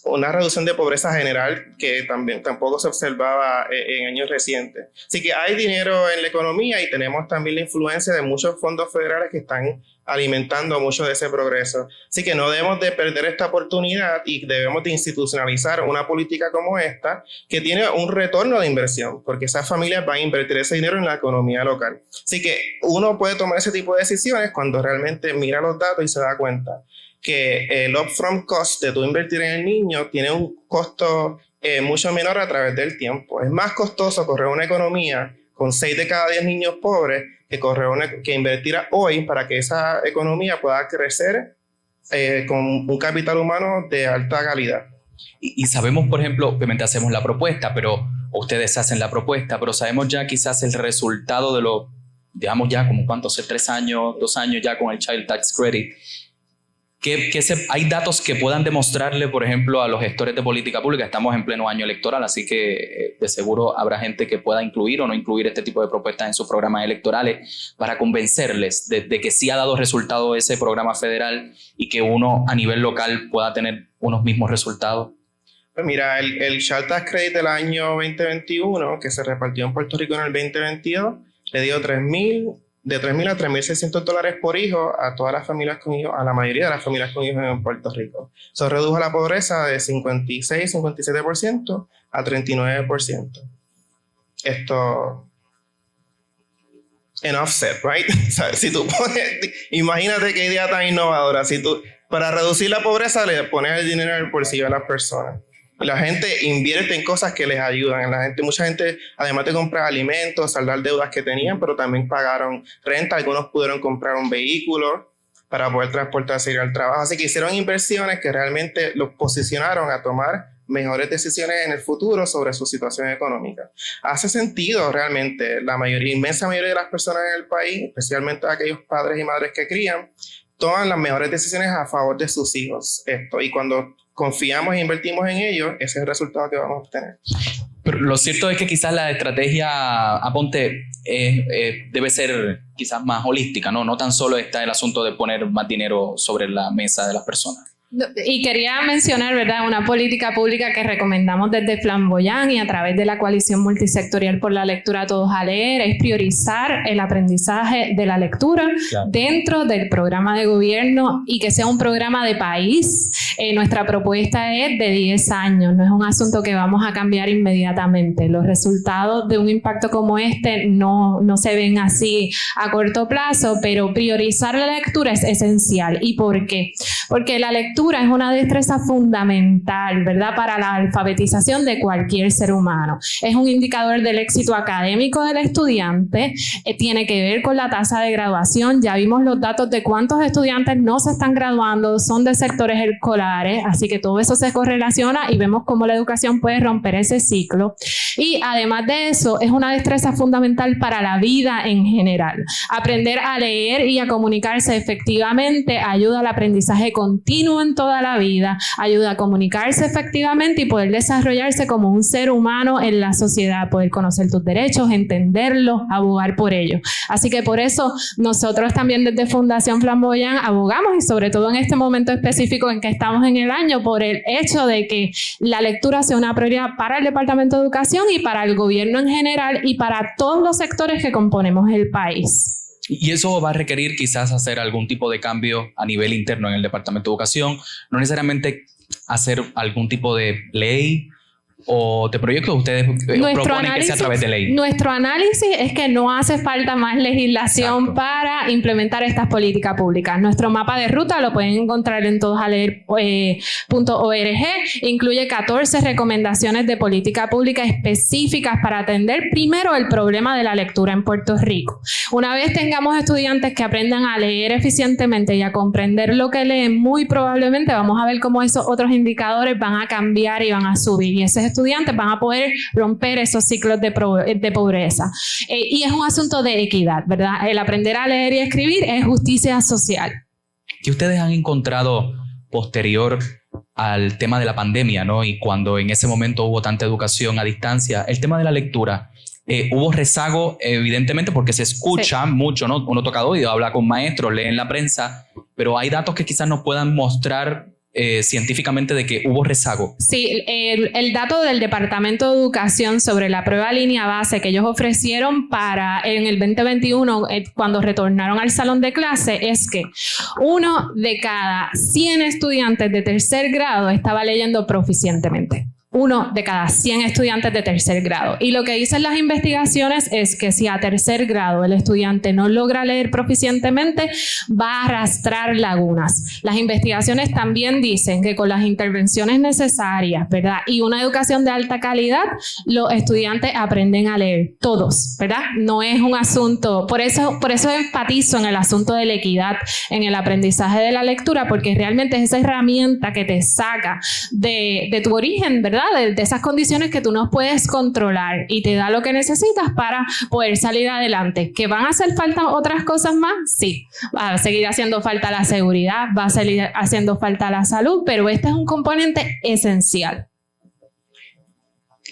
una reducción de pobreza general que tampoco se observaba en años recientes. Así que hay dinero en la economía, y tenemos también la influencia de muchos fondos federales que están alimentando mucho de ese progreso. Así que no debemos de perder esta oportunidad, y debemos de institucionalizar una política como esta que tiene un retorno de inversión, porque esas familias van a invertir ese dinero en la economía local. Así que uno puede tomar ese tipo de decisiones cuando realmente mira los datos y se da cuenta que el upfront cost de tú invertir en el niño tiene un costo mucho menor a través del tiempo. Es más costoso correr una economía con 6 de cada 10 niños pobres que invertir hoy para que esa economía pueda crecer con un capital humano de alta calidad. Y sabemos, por ejemplo, obviamente hacemos la propuesta, pero ustedes hacen la propuesta, pero sabemos ya quizás el resultado de lo, digamos ya como cuántos, 3 años, 2 años ya con el Child Tax Credit. ¿Hay datos que puedan demostrarle, por ejemplo, a los gestores de política pública? Estamos en pleno año electoral, así que de seguro habrá gente que pueda incluir o no incluir este tipo de propuestas en sus programas electorales para convencerles de que sí ha dado resultado ese programa federal y que uno a nivel local pueda tener unos mismos resultados. Pues mira, el Child Tax Credit del año 2021, que se repartió en Puerto Rico en el 2022, le dio de $3,000 a $3,600 por hijo a todas las familias con hijos, a la mayoría de las familias con hijos en Puerto Rico. Eso redujo la pobreza de 56-57% a 39%. Esto en offset, right? O sea, si tú imagínate qué idea tan innovadora. Para reducir la pobreza le pones el dinero en el bolsillo a las personas. La gente invierte en cosas que les ayudan. Mucha gente, además de comprar alimentos, saldar deudas que tenían, pero también pagaron renta. Algunos pudieron comprar un vehículo para poder transportarse y ir al trabajo. Así que hicieron inversiones que realmente los posicionaron a tomar mejores decisiones en el futuro sobre su situación económica. Hace sentido realmente. Inmensa mayoría de las personas en el país, especialmente aquellos padres y madres que crían, toman las mejores decisiones a favor de sus hijos. Y cuando confiamos e invertimos en ellos, ese es el resultado que vamos a obtener. Pero lo cierto es que quizás la estrategia, aponte, debe ser quizás más holística, ¿no? No tan solo está el asunto de poner más dinero sobre la mesa de las personas. Y quería mencionar, ¿verdad?, una política pública que recomendamos desde Flamboyant y a través de la Coalición Multisectorial por la Lectura Todos a Leer, es priorizar el aprendizaje de la lectura dentro del programa de gobierno y que sea un programa de país. Nuestra propuesta es de 10 años, no es un asunto que vamos a cambiar inmediatamente. Los resultados de un impacto como este no se ven así a corto plazo, pero priorizar la lectura es esencial. ¿Y por qué? Porque la lectura es una destreza fundamental, ¿verdad?, para la alfabetización de cualquier ser humano. Es un indicador del éxito académico del estudiante, tiene que ver con la tasa de graduación. Ya vimos los datos de cuántos estudiantes no se están graduando, son de sectores escolares, así que todo eso se correlaciona y vemos cómo la educación puede romper ese ciclo. Y además de eso, es una destreza fundamental para la vida en general. Aprender a leer y a comunicarse efectivamente ayuda al aprendizaje continuo en toda la vida, ayuda a comunicarse efectivamente y poder desarrollarse como un ser humano en la sociedad, poder conocer tus derechos, entenderlos, abogar por ellos. Así que por eso nosotros también desde Fundación Flamboyant abogamos, y sobre todo en este momento específico en que estamos en el año, por el hecho de que la lectura sea una prioridad para el Departamento de Educación y para el gobierno en general y para todos los sectores que componemos el país. Y eso va a requerir quizás hacer algún tipo de cambio a nivel interno en el Departamento de Educación, no necesariamente hacer algún tipo de ley o de proyecto. Ustedes proponen que sea a través de ley. Nuestro análisis es que no hace falta más legislación para implementar estas políticas públicas. Nuestro mapa de ruta lo pueden encontrar en todosaleer.org. Incluye 14 recomendaciones de política pública específicas para atender primero el problema de la lectura en Puerto Rico. Una vez tengamos estudiantes que aprendan a leer eficientemente y a comprender lo que leen, muy probablemente vamos a ver cómo esos otros indicadores van a cambiar y van a subir. Y esos estudiantes van a poder romper esos ciclos de pobreza. Y es un asunto de equidad, ¿verdad? El aprender a leer y escribir es justicia social. ¿Qué ustedes han encontrado posterior al tema de la pandemia, ¿no? Y cuando en ese momento hubo tanta educación a distancia, el tema de la lectura, hubo rezago, evidentemente, porque se escucha mucho, ¿no? Uno toca oído, habla con maestros, lee en la prensa, pero hay datos que quizás nos puedan mostrar científicamente de que hubo rezago. Sí, el dato del Departamento de Educación sobre la prueba línea base que ellos ofrecieron en el 2021, cuando retornaron al salón de clase, es que 1 de cada 100 estudiantes de tercer grado estaba leyendo proficientemente. 1 de cada 100 estudiantes de tercer grado. Y lo que dicen las investigaciones es que si a tercer grado el estudiante no logra leer proficientemente, va a arrastrar lagunas. Las investigaciones también dicen que con las intervenciones necesarias, ¿verdad? Y una educación de alta calidad, los estudiantes aprenden a leer, todos, ¿verdad? No es un asunto, por eso enfatizo en el asunto de la equidad, en el aprendizaje de la lectura, porque realmente es esa herramienta que te saca de tu origen, ¿verdad? De esas condiciones que tú no puedes controlar y te da lo que necesitas para poder salir adelante. ¿Que van a hacer falta otras cosas más? Sí. Va a seguir haciendo falta la seguridad, va a seguir haciendo falta la salud, pero este es un componente esencial.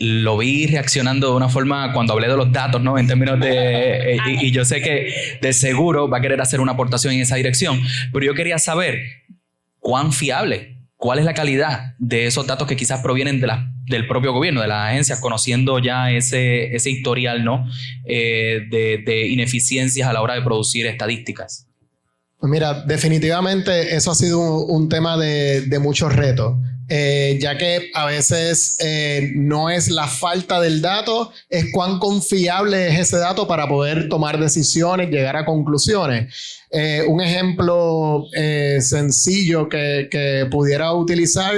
Lo vi reaccionando de una forma cuando hablé de los datos, ¿no? En términos de... y yo sé que de seguro va a querer hacer una aportación en esa dirección, pero yo quería saber cuán fiable, cuál es la calidad de esos datos que quizás provienen del propio gobierno, de las agencias, conociendo ya ese historial, ¿no? De ineficiencias a la hora de producir estadísticas. Pues mira, definitivamente eso ha sido un tema de muchos retos. Ya que a veces no es la falta del dato, es cuán confiable es ese dato para poder tomar decisiones, llegar a conclusiones. Un ejemplo sencillo que pudiera utilizar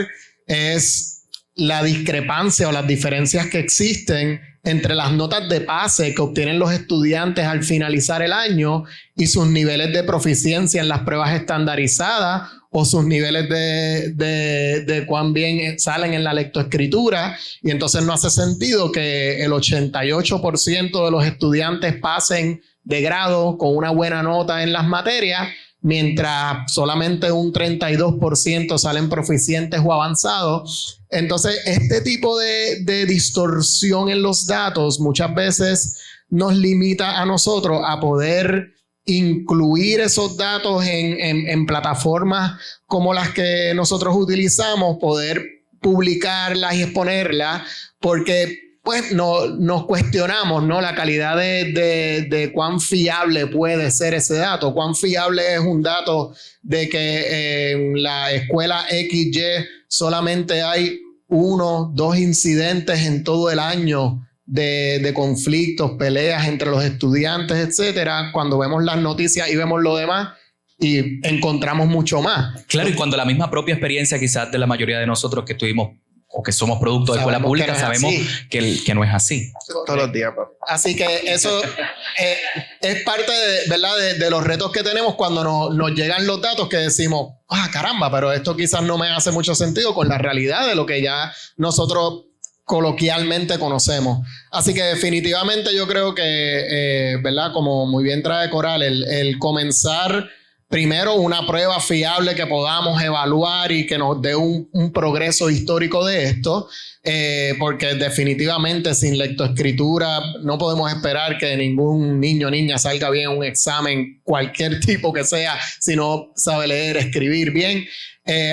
es la discrepancia o las diferencias que existen entre las notas de pase que obtienen los estudiantes al finalizar el año y sus niveles de proficiencia en las pruebas estandarizadas o sus niveles de cuán bien salen en la lectoescritura. Y entonces no hace sentido que el 88% de los estudiantes pasen de grado con una buena nota en las materias, mientras solamente un 32% salen proficientes o avanzados. Entonces, este tipo de distorsión en los datos muchas veces nos limita a nosotros a poder incluir esos datos en plataformas como las que nosotros utilizamos, poder publicarlas y exponerlas, porque pues nos cuestionamos, ¿no? La calidad de cuán fiable puede ser ese dato, cuán fiable es un dato de que en la escuela XY solamente hay 1, 2 incidentes en todo el año de conflictos, peleas entre los estudiantes, etcétera. Cuando vemos las noticias y vemos lo demás y encontramos mucho más. Claro, y cuando la misma propia experiencia quizás de la mayoría de nosotros que estuvimos o que somos producto de escuela pública, sabemos que no es así. Todos los días, papá. Así que eso es parte ¿verdad? De los retos que tenemos cuando nos llegan los datos que decimos, caramba, pero esto quizás no me hace mucho sentido con la realidad de lo que ya nosotros coloquialmente conocemos. Así que definitivamente yo creo que, ¿verdad? Como muy bien trae Coral, el comenzar primero una prueba fiable que podamos evaluar y que nos dé un progreso histórico de esto, porque definitivamente sin lectoescritura no podemos esperar que ningún niño o niña salga bien en un examen, cualquier tipo que sea, si no sabe leer, escribir bien.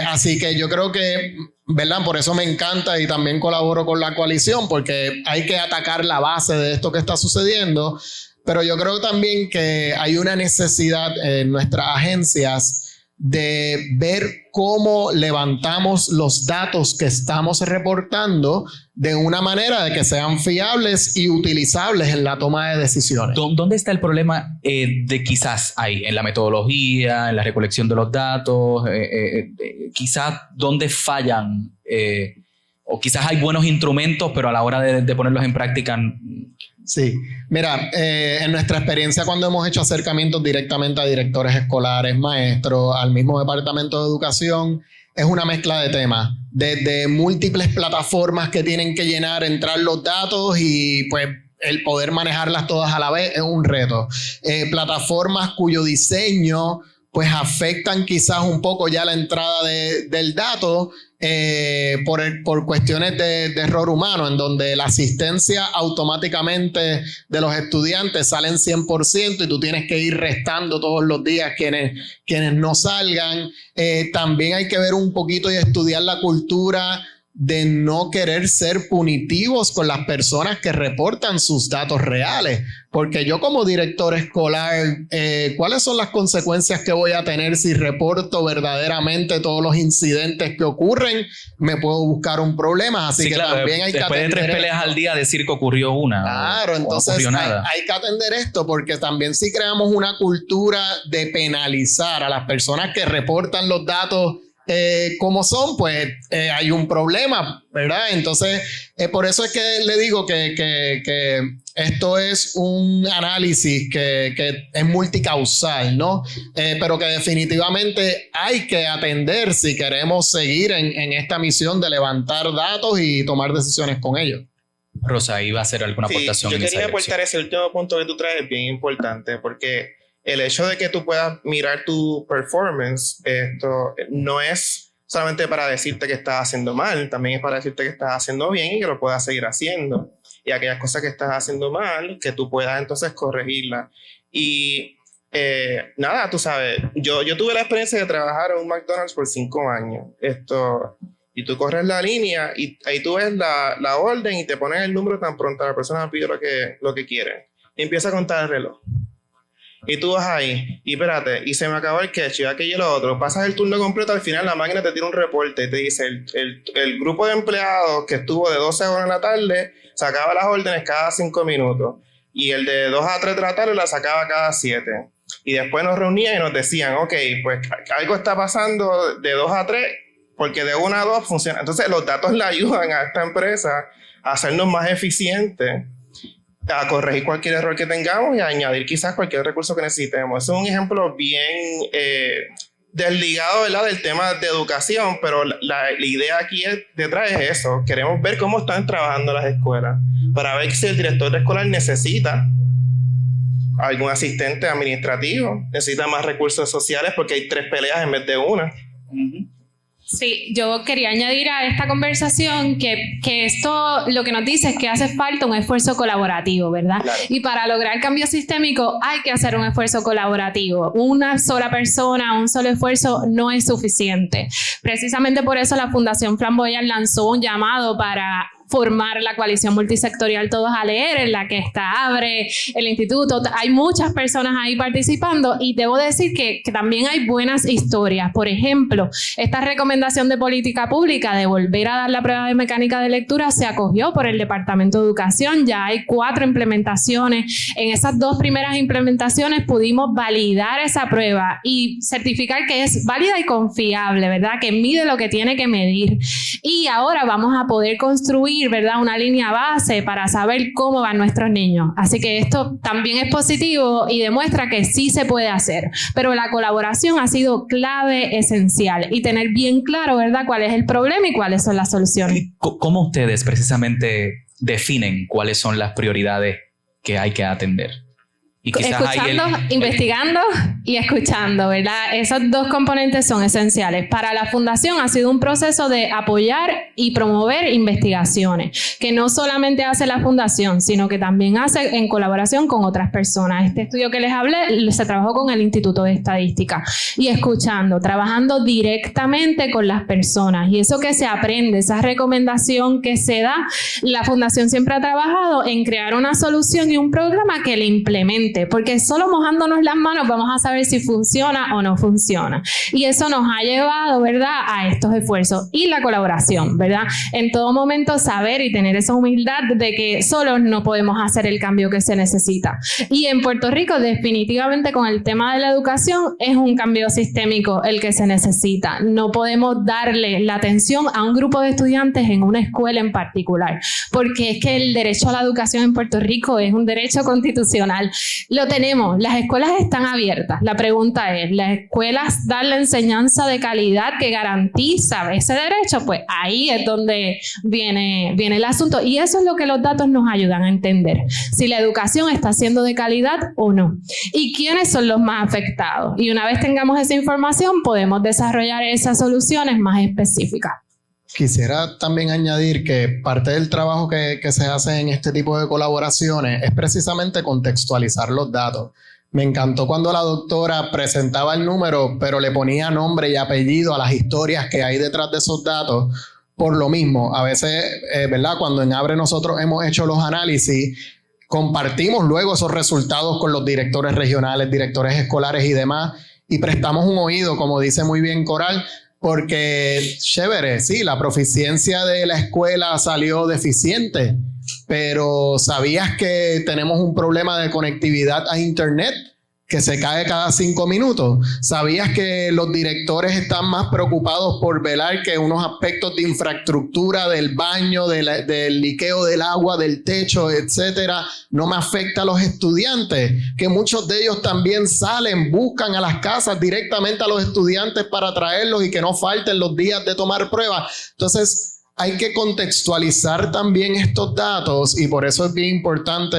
Así que yo creo que, ¿verdad? Por eso me encanta y también colaboro con la coalición, porque hay que atacar la base de esto que está sucediendo. Pero yo creo también que hay una necesidad en nuestras agencias de ver cómo levantamos los datos que estamos reportando de una manera de que sean fiables y utilizables en la toma de decisiones. ¿Dónde está el problema de quizás ahí? ¿En la metodología, en la recolección de los datos? Quizás ¿dónde fallan? O quizás hay buenos instrumentos, pero a la hora de ponerlos en práctica... Sí, mira, en nuestra experiencia cuando hemos hecho acercamientos directamente a directores escolares, maestros, al mismo departamento de educación, es una mezcla de temas, desde múltiples plataformas que tienen que llenar, entrar los datos y pues el poder manejarlas todas a la vez es un reto. Plataformas cuyo diseño pues afectan quizás un poco ya la entrada del dato por cuestiones de error humano, en donde la asistencia automáticamente de los estudiantes salen 100% y tú tienes que ir restando todos los días quienes no salgan. También hay que ver un poquito y estudiar la cultura de no querer ser punitivos con las personas que reportan sus datos reales. Porque yo como director escolar, ¿cuáles son las consecuencias que voy a tener si reporto verdaderamente todos los incidentes que ocurren? Me puedo buscar un problema, así sí, que claro, también hay que atender. Después de 3 peleas al día decir que ocurrió una. Claro, entonces hay que atender esto, porque también si creamos una cultura de penalizar a las personas que reportan los datos como son, pues hay un problema, ¿verdad? Entonces, por eso es que le digo que esto es un análisis que es multicausal, ¿no? Pero que definitivamente hay que atender si queremos seguir en esta misión de levantar datos y tomar decisiones con ellos. Rosa, ¿iba a hacer alguna aportación? Yo quería aportar ese último punto que tú traes, bien importante, porque el hecho de que tú puedas mirar tu performance, esto no es solamente para decirte que estás haciendo mal, también es para decirte que estás haciendo bien y que lo puedas seguir haciendo. Y aquellas cosas que estás haciendo mal, que tú puedas entonces corregirlas. Y nada, tú sabes, yo tuve la experiencia de trabajar en un McDonald's por 5 años. Y tú corres la línea y ahí tú ves la orden y te ponen el número tan pronto la persona pide lo que quiere. Y empieza a contar el reloj. Y tú vas ahí, y espérate, y se me acabó el ketchup, y aquello y lo otro. Pasas el turno completo, al final la máquina te tira un reporte y te dice el grupo de empleados que estuvo de 12 horas en la tarde sacaba las órdenes cada 5 minutos. Y el de 2 a 3 de la tarde la sacaba cada 7. Y después nos reunían y nos decían, ok, pues algo está pasando de 2 a 3, porque de 1 a 2 funciona. Entonces los datos le ayudan a esta empresa a hacernos más eficientes, a corregir cualquier error que tengamos y a añadir quizás cualquier recurso que necesitemos. Eso es un ejemplo bien desligado, ¿verdad?, del tema de educación, pero la idea aquí detrás es eso. Queremos ver cómo están trabajando las escuelas para ver si el director escolar necesita algún asistente administrativo, necesita más recursos sociales porque hay 3 peleas en vez de 1. Sí, yo quería añadir a esta conversación que esto lo que nos dice es que hace falta un esfuerzo colaborativo, ¿verdad? Claro. Y para lograr cambio sistémico hay que hacer un esfuerzo colaborativo. Una sola persona, un solo esfuerzo no es suficiente. Precisamente por eso la Fundación Flamboyant lanzó un llamado para formar la coalición multisectorial Todos a Leer, en la que está ABRE, el instituto. Hay muchas personas ahí participando y debo decir que también hay buenas historias. Por ejemplo, esta recomendación de política pública de volver a dar la prueba de mecánica de lectura se acogió por el Departamento de Educación. Ya hay 4 implementaciones. En esas 2 primeras implementaciones pudimos validar esa prueba y certificar que es válida y confiable, ¿verdad? Que mide lo que tiene que medir. Y ahora vamos a poder construir, ¿verdad?, una línea base para saber cómo van nuestros niños. Así que esto también es positivo y demuestra que sí se puede hacer. Pero la colaboración ha sido clave, esencial, y tener bien claro, ¿verdad?, cuál es el problema y cuáles son las soluciones. ¿Cómo ustedes precisamente definen cuáles son las prioridades que hay que atender? Y escuchando, investigando y escuchando, ¿verdad? Esos 2 componentes son esenciales. Para la Fundación ha sido un proceso de apoyar y promover investigaciones, que no solamente hace la Fundación, sino que también hace en colaboración con otras personas. Este estudio que les hablé se trabajó con el Instituto de Estadística y escuchando, trabajando directamente con las personas. Y eso que se aprende, esa recomendación que se da, la Fundación siempre ha trabajado en crear una solución y un programa que le implemente, porque solo mojándonos las manos vamos a saber si funciona o no funciona. Y eso nos ha llevado, ¿verdad?, a estos esfuerzos y la colaboración, ¿verdad? En todo momento saber y tener esa humildad de que solos no podemos hacer el cambio que se necesita. Y en Puerto Rico definitivamente con el tema de la educación es un cambio sistémico el que se necesita. No podemos darle la atención a un grupo de estudiantes en una escuela en particular, porque es que el derecho a la educación en Puerto Rico es un derecho constitucional. Lo tenemos, las escuelas están abiertas. La pregunta es, ¿las escuelas dan la enseñanza de calidad que garantiza ese derecho? Pues ahí es donde viene el asunto, y eso es lo que los datos nos ayudan a entender, si la educación está siendo de calidad o no, y quiénes son los más afectados. Y una vez tengamos esa información, podemos desarrollar esas soluciones más específicas. Quisiera también añadir que parte del trabajo que se hace en este tipo de colaboraciones es precisamente contextualizar los datos. Me encantó cuando la doctora presentaba el número, pero le ponía nombre y apellido a las historias que hay detrás de esos datos, por lo mismo. A veces, ¿verdad? Cuando en Abre nosotros hemos hecho los análisis, compartimos luego esos resultados con los directores regionales, directores escolares y demás, y prestamos un oído, como dice muy bien Coral, porque chévere, sí, la proficiencia de la escuela salió deficiente, pero ¿sabías que tenemos un problema de conectividad a internet que se cae cada 5 minutos? ¿Sabías que los directores están más preocupados por velar que unos aspectos de infraestructura del baño, del liqueo del agua, del techo, etcétera, no me afecta a los estudiantes? Que muchos de ellos también salen, buscan a las casas directamente a los estudiantes para traerlos y que no falten los días de tomar pruebas. Entonces, hay que contextualizar también estos datos y por eso es bien importante,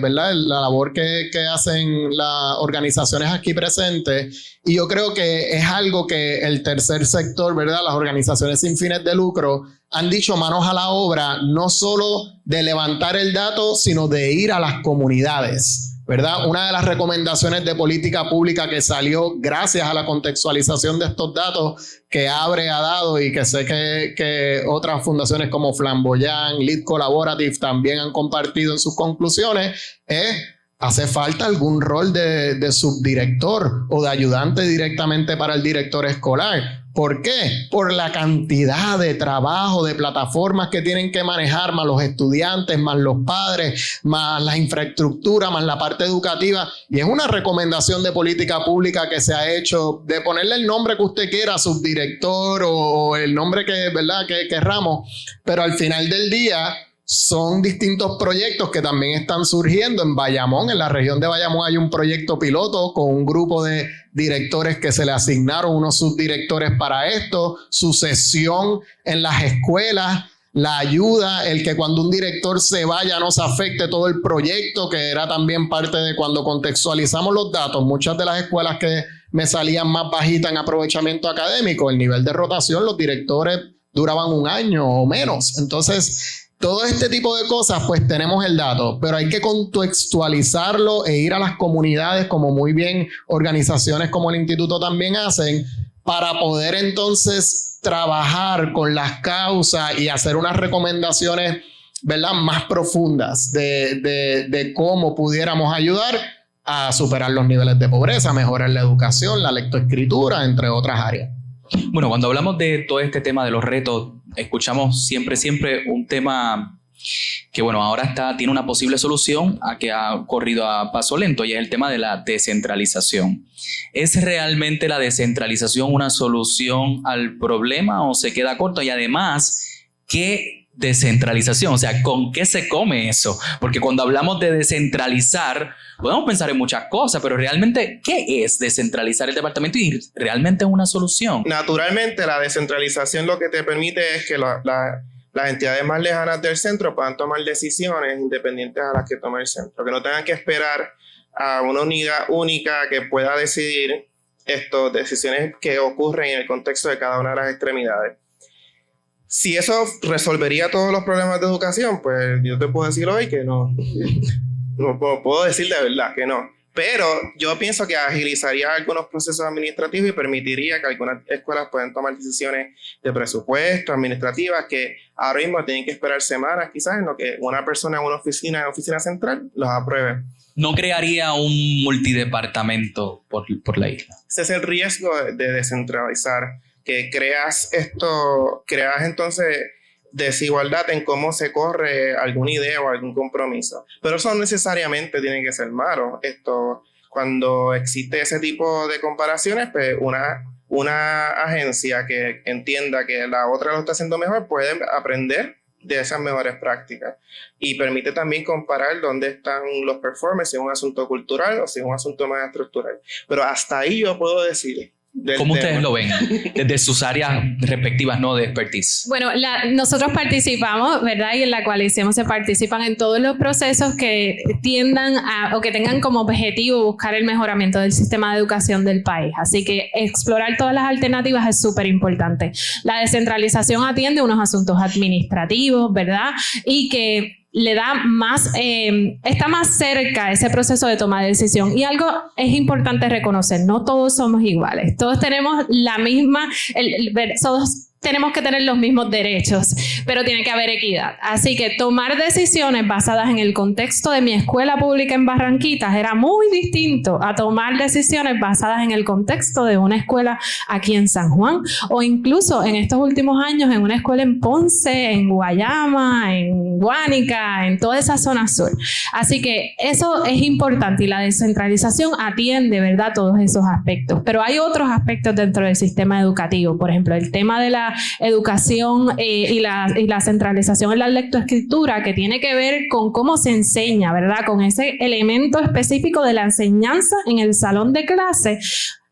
¿verdad? La labor que hacen las organizaciones aquí presentes. Y yo creo que es algo que el tercer sector, ¿verdad? Las organizaciones sin fines de lucro han dicho manos a la obra, no solo de levantar el dato, sino de ir a las comunidades, ¿verdad? Una de las recomendaciones de política pública que salió gracias a la contextualización de estos datos que Abre ha dado y que sé que otras fundaciones como Flamboyant, Lead Collaborative también han compartido en sus conclusiones es: hace falta algún rol de subdirector o de ayudante directamente para el director escolar. ¿Por qué? Por la cantidad de trabajo, de plataformas que tienen que manejar, más los estudiantes, más los padres, más la infraestructura, más la parte educativa. Y es una recomendación de política pública que se ha hecho de ponerle el nombre que usted quiera, subdirector o el nombre que, ¿verdad?, que querramos. Pero al final del día son distintos proyectos que también están surgiendo en Bayamón. En la región de Bayamón hay un proyecto piloto con un grupo de directores que se le asignaron unos subdirectores para esto, sucesión en las escuelas, la ayuda, el que cuando un director se vaya no se afecte todo el proyecto, que era también parte de cuando contextualizamos los datos. Muchas de las escuelas que me salían más bajitas en aprovechamiento académico, el nivel de rotación, los directores duraban 1 año o menos. Entonces, todo este tipo de cosas, pues tenemos el dato, pero hay que contextualizarlo e ir a las comunidades, como muy bien organizaciones como el Instituto también hacen, para poder entonces trabajar con las causas y hacer unas recomendaciones, ¿verdad?, más profundas de cómo pudiéramos ayudar a superar los niveles de pobreza, mejorar la educación, la lectoescritura, entre otras áreas. Bueno, cuando hablamos de todo este tema de los retos, escuchamos siempre un tema que, bueno, ahora tiene una posible solución a que ha corrido a paso lento, y es el tema de la descentralización. ¿Es realmente la descentralización una solución al problema o se queda corto? Y además, ¿qué descentralización? O sea, ¿con qué se come eso? Porque cuando hablamos de descentralizar, podemos pensar en muchas cosas, pero realmente, ¿qué es descentralizar el departamento y realmente es una solución? Naturalmente, la descentralización lo que te permite es que las entidades más lejanas del centro puedan tomar decisiones independientes a las que tome el centro, que no tengan que esperar a una unidad única que pueda decidir decisiones que ocurren en el contexto de cada una de las extremidades. Si eso resolvería todos los problemas de educación, pues yo te puedo decir hoy que no. No puedo decir de verdad que no. Pero yo pienso que agilizaría algunos procesos administrativos y permitiría que algunas escuelas puedan tomar decisiones de presupuesto, administrativas, que ahora mismo tienen que esperar semanas quizás en lo que una persona en una oficina central los apruebe. ¿No crearía un multidepartamento por la isla? Ese es el riesgo de descentralizar, que creas entonces desigualdad en cómo se corre alguna idea o algún compromiso. Pero eso no necesariamente tiene que ser malo. Cuando existe ese tipo de comparaciones, pues una agencia que entienda que la otra lo está haciendo mejor puede aprender de esas mejores prácticas y permite también comparar dónde están los performers, si es un asunto cultural o si es un asunto más estructural. Pero hasta ahí yo puedo decir... ¿Cómo ustedes lo ven desde sus áreas respectivas, no de expertise? Bueno, nosotros participamos, ¿verdad? Y en la coalición se participan en todos los procesos que tiendan o que tengan como objetivo buscar el mejoramiento del sistema de educación del país. Así que explorar todas las alternativas es súper importante. La descentralización atiende unos asuntos administrativos, ¿verdad? Y que le da más, está más cerca ese proceso de toma de decisión. Y algo es importante reconocer, no todos somos iguales. Todos tenemos la misma, tenemos que tener los mismos derechos, pero tiene que haber equidad. Así que tomar decisiones basadas en el contexto de mi escuela pública en Barranquitas era muy distinto a tomar decisiones basadas en el contexto de una escuela aquí en San Juan, o incluso en estos últimos años en una escuela en Ponce, en Guayama, en Guánica, en toda esa zona sur. Así que eso es importante y la descentralización atiende, ¿verdad?, todos esos aspectos. Pero hay otros aspectos dentro del sistema educativo, por ejemplo, el tema de la educación y la centralización en la lectoescritura, que tiene que ver con cómo se enseña, ¿verdad?, con ese elemento específico de la enseñanza en el salón de clase,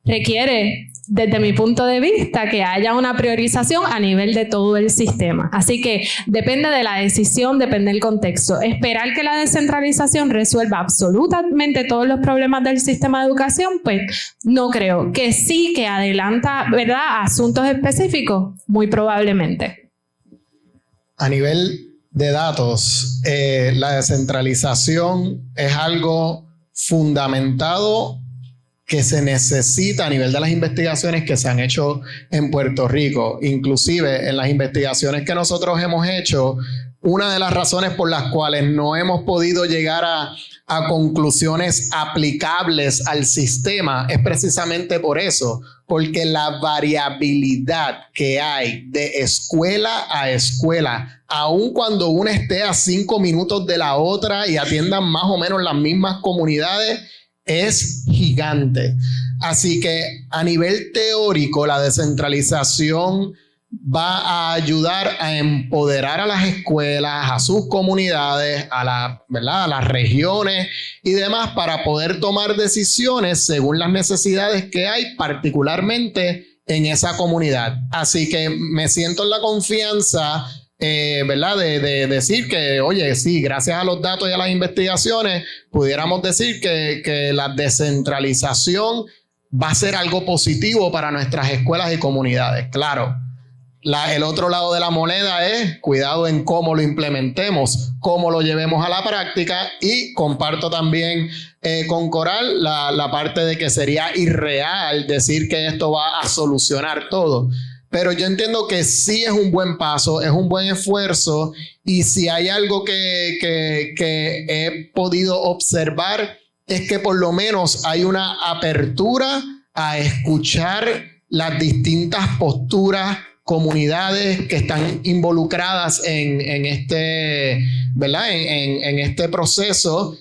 requiere, desde mi punto de vista, que haya una priorización a nivel de todo el sistema. Así que depende de la decisión, depende del contexto. Esperar que la descentralización resuelva absolutamente todos los problemas del sistema de educación, pues no creo. Que sí, que adelanta, ¿verdad?, asuntos específicos, muy probablemente. A nivel de datos, la descentralización es algo fundamentado que se necesita a nivel de las investigaciones que se han hecho en Puerto Rico. Inclusive en las investigaciones que nosotros hemos hecho, una de las razones por las cuales no hemos podido llegar a conclusiones aplicables al sistema es precisamente por eso, porque la variabilidad que hay de escuela a escuela, aun cuando una esté a 5 minutos de la otra y atiendan más o menos las mismas comunidades, es gigante. Así que a nivel teórico, la descentralización va a ayudar a empoderar a las escuelas, a sus comunidades, ¿verdad?, a las regiones y demás, para poder tomar decisiones según las necesidades que hay, particularmente en esa comunidad. Así que me siento en la confianza, ¿verdad?, de decir que, oye, sí, gracias a los datos y a las investigaciones, pudiéramos decir que la descentralización va a ser algo positivo para nuestras escuelas y comunidades. Claro, el otro lado de la moneda es cuidado en cómo lo implementemos, cómo lo llevemos a la práctica, y comparto también con Coral la parte de que sería irreal decir que esto va a solucionar todo. Pero yo entiendo que sí es un buen paso, es un buen esfuerzo, y si hay algo que he podido observar es que por lo menos hay una apertura a escuchar las distintas posturas, comunidades que están involucradas en este, ¿verdad?, en este proceso.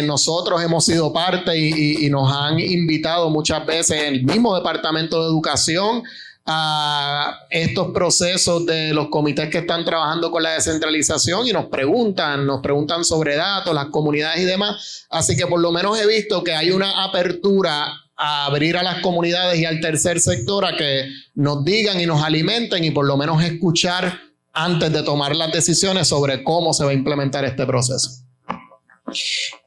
Nosotros hemos sido parte y nos han invitado muchas veces el mismo Departamento de Educación a estos procesos de los comités que están trabajando con la descentralización, y nos preguntan sobre datos, las comunidades y demás. Así que por lo menos he visto que hay una apertura a abrir a las comunidades y al tercer sector a que nos digan y nos alimenten, y por lo menos escuchar antes de tomar las decisiones sobre cómo se va a implementar este proceso.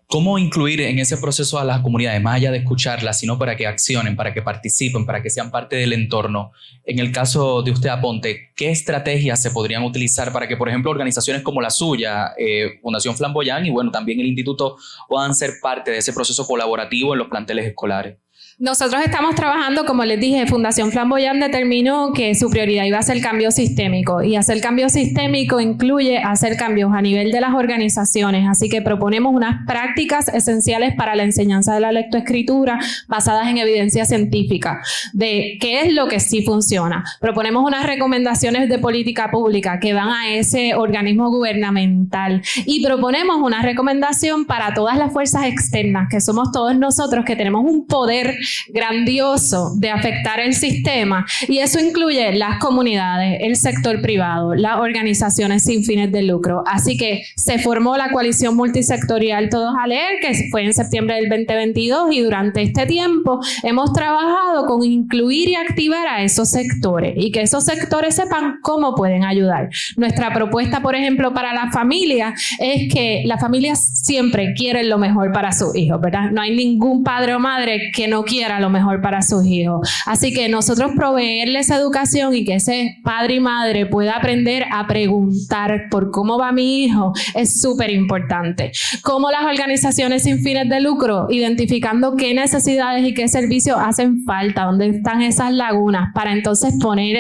¿Cómo incluir en ese proceso a las comunidades, más allá de escucharlas, sino para que accionen, para que participen, para que sean parte del entorno? En el caso de usted, Aponte, ¿qué estrategias se podrían utilizar para que, por ejemplo, organizaciones como la suya, Fundación Flamboyant y bueno, también el Instituto, puedan ser parte de ese proceso colaborativo en los planteles escolares? Nosotros estamos trabajando, como les dije, Fundación Flamboyant determinó que su prioridad iba a ser cambio sistémico, y hacer cambio sistémico incluye hacer cambios a nivel de las organizaciones. Así que proponemos unas prácticas esenciales para la enseñanza de la lectoescritura basadas en evidencia científica de qué es lo que sí funciona. Proponemos unas recomendaciones de política pública que van a ese organismo gubernamental, y proponemos una recomendación para todas las fuerzas externas, que somos todos nosotros, que tenemos un poder grandioso de afectar el sistema, y eso incluye las comunidades, el sector privado, las organizaciones sin fines de lucro. Así que se formó la coalición multisectorial Todos a Leer, que fue en septiembre del 2022, y durante este tiempo hemos trabajado con incluir y activar a esos sectores, y que esos sectores sepan cómo pueden ayudar. Nuestra propuesta, por ejemplo, para la familia es que las familias siempre quieren lo mejor para sus hijos, ¿verdad? No hay ningún padre o madre que no quiera quiera lo mejor para sus hijos. Así que nosotros proveerles educación y que ese padre y madre pueda aprender a preguntar por cómo va mi hijo es súper importante. Cómo las organizaciones sin fines de lucro, identificando qué necesidades y qué servicios hacen falta, dónde están esas lagunas, para entonces poner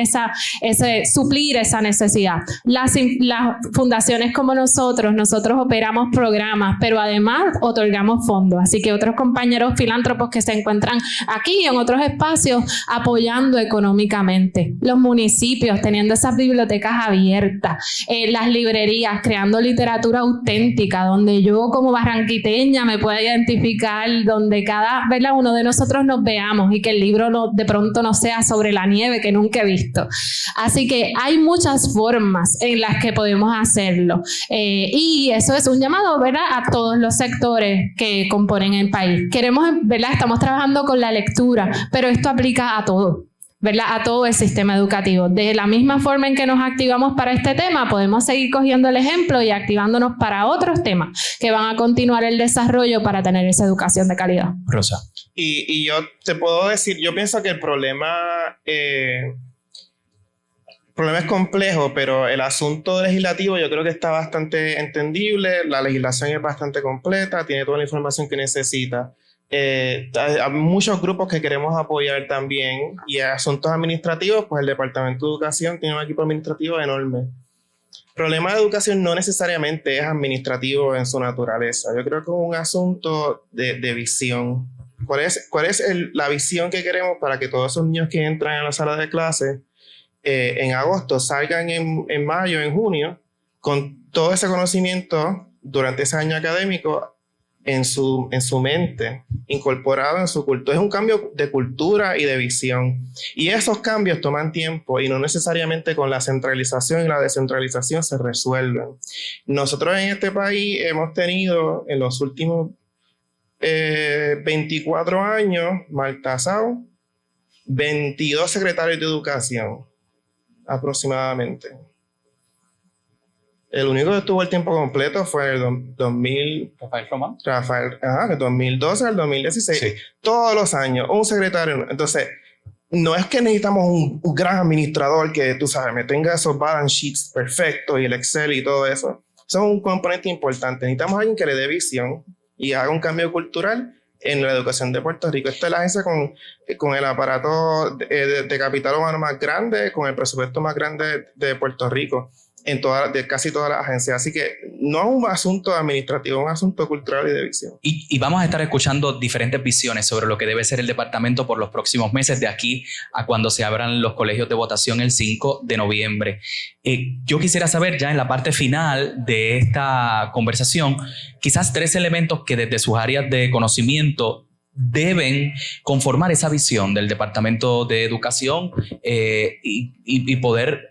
suplir esa necesidad. Las fundaciones como nosotros operamos programas, pero además otorgamos fondos. Así que otros compañeros filántropos que se encuentran aquí y en otros espacios apoyando económicamente. Los municipios teniendo esas bibliotecas abiertas, las librerías creando literatura auténtica, donde yo como barranquiteña me pueda identificar, donde ¿verdad? Uno de nosotros nos veamos y que el libro de pronto no sea sobre la nieve que nunca he visto. Así que hay muchas formas en las que podemos hacerlo. Y eso es un llamado, ¿verdad?, a todos los sectores que componen el país. ¿Verdad? Estamos trabajando con la lectura, pero esto aplica a todo, ¿verdad?, a todo el sistema educativo. De la misma forma en que nos activamos para este tema, podemos seguir cogiendo el ejemplo y activándonos para otros temas que van a continuar el desarrollo para tener esa educación de calidad. Rosa. Y yo te puedo decir, yo pienso que el problema es complejo, pero el asunto legislativo yo creo que está bastante entendible. La legislación es bastante completa, tiene toda la información que necesita. Hay muchos grupos que queremos apoyar también, y asuntos administrativos, pues el Departamento de Educación tiene un equipo administrativo enorme. El problema de educación no necesariamente es administrativo en su naturaleza. Yo creo que es un asunto de visión. ¿Cuál es la visión que queremos para que todos esos niños que entran a la sala de clase en agosto salgan en mayo, en junio, con todo ese conocimiento durante ese año académico en su mente, incorporado en su cultura? Es un cambio de cultura y de visión. Y esos cambios toman tiempo y no necesariamente con la centralización y la descentralización se resuelven. Nosotros en este país hemos tenido en los últimos 24 años, mal tasado, 22 secretarios de educación aproximadamente. El único que estuvo el tiempo completo fue el 2000. Rafael Román. De 2012 al 2016. Sí. Todos los años, un secretario. Entonces, no es que necesitamos un gran administrador que, tú sabes, me tenga esos balance sheets perfectos y el Excel y todo eso. Eso es un componente importante. Necesitamos a alguien que le dé visión y haga un cambio cultural en la educación de Puerto Rico. Esta es la agencia con el aparato de capital humano más grande, con el presupuesto más grande de Puerto Rico, de casi todas las agencias. Así que no es un asunto administrativo, es un asunto cultural y de visión. Y vamos a estar escuchando diferentes visiones sobre lo que debe ser el departamento por los próximos meses, de aquí a cuando se abran los colegios de votación el 5 de noviembre. Yo quisiera saber ya en la parte final de esta conversación, quizás 3 elementos que desde sus áreas de conocimiento deben conformar esa visión del Departamento de Educación y poder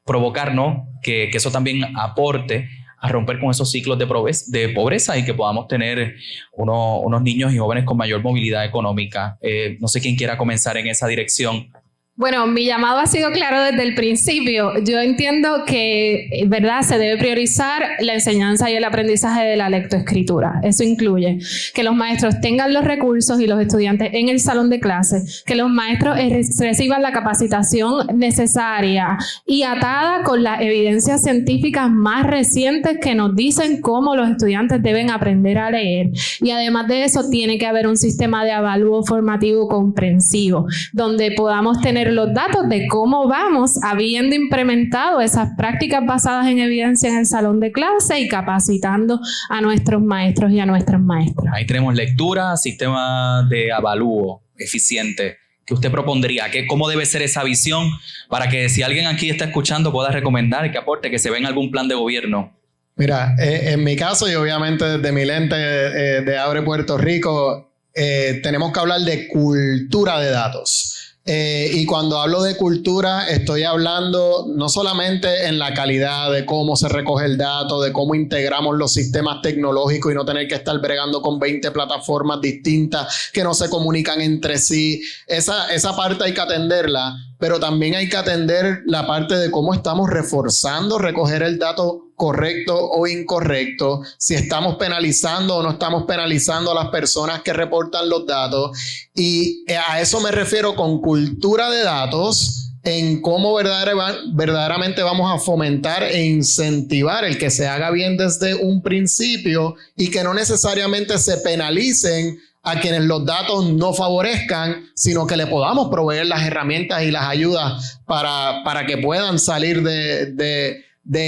provocarnos que eso también aporte a romper con esos ciclos de pobreza y que podamos tener unos niños y jóvenes con mayor movilidad económica. No sé quién quiera comenzar en esa dirección. Bueno, mi llamado ha sido claro desde el principio. Yo entiendo que, ¿verdad?, se debe priorizar la enseñanza y el aprendizaje de la lectoescritura. Eso incluye que los maestros tengan los recursos y los estudiantes en el salón de clase, que los maestros reciban la capacitación necesaria y atada con las evidencias científicas más recientes que nos dicen cómo los estudiantes deben aprender a leer. Y además de eso, tiene que haber un sistema de avalúo formativo comprensivo, donde podamos tener los datos de cómo vamos habiendo implementado esas prácticas basadas en evidencia en el salón de clase y capacitando a nuestros maestros y a nuestras maestras. Ahí tenemos lectura, sistema de avalúo eficiente. ¿Qué usted propondría? ¿Cómo debe ser esa visión para que si alguien aquí está escuchando pueda recomendar que aporte, que se ve en algún plan de gobierno? Mira, en mi caso y obviamente desde mi lente de Abre Puerto Rico, tenemos que hablar de cultura de datos. Y cuando hablo de cultura, estoy hablando no solamente en la calidad de cómo se recoge el dato, de cómo integramos los sistemas tecnológicos y no tener que estar bregando con 20 plataformas distintas que no se comunican entre sí. Esa parte hay que atenderla, pero también hay que atender la parte de cómo estamos reforzando recoger el dato correcto o incorrecto, si estamos penalizando o no estamos penalizando a las personas que reportan los datos. Y a eso me refiero con cultura de datos, en cómo verdaderamente vamos a fomentar e incentivar el que se haga bien desde un principio y que no necesariamente se penalicen a quienes los datos no favorezcan, sino que le podamos proveer las herramientas y las ayudas para que puedan salir de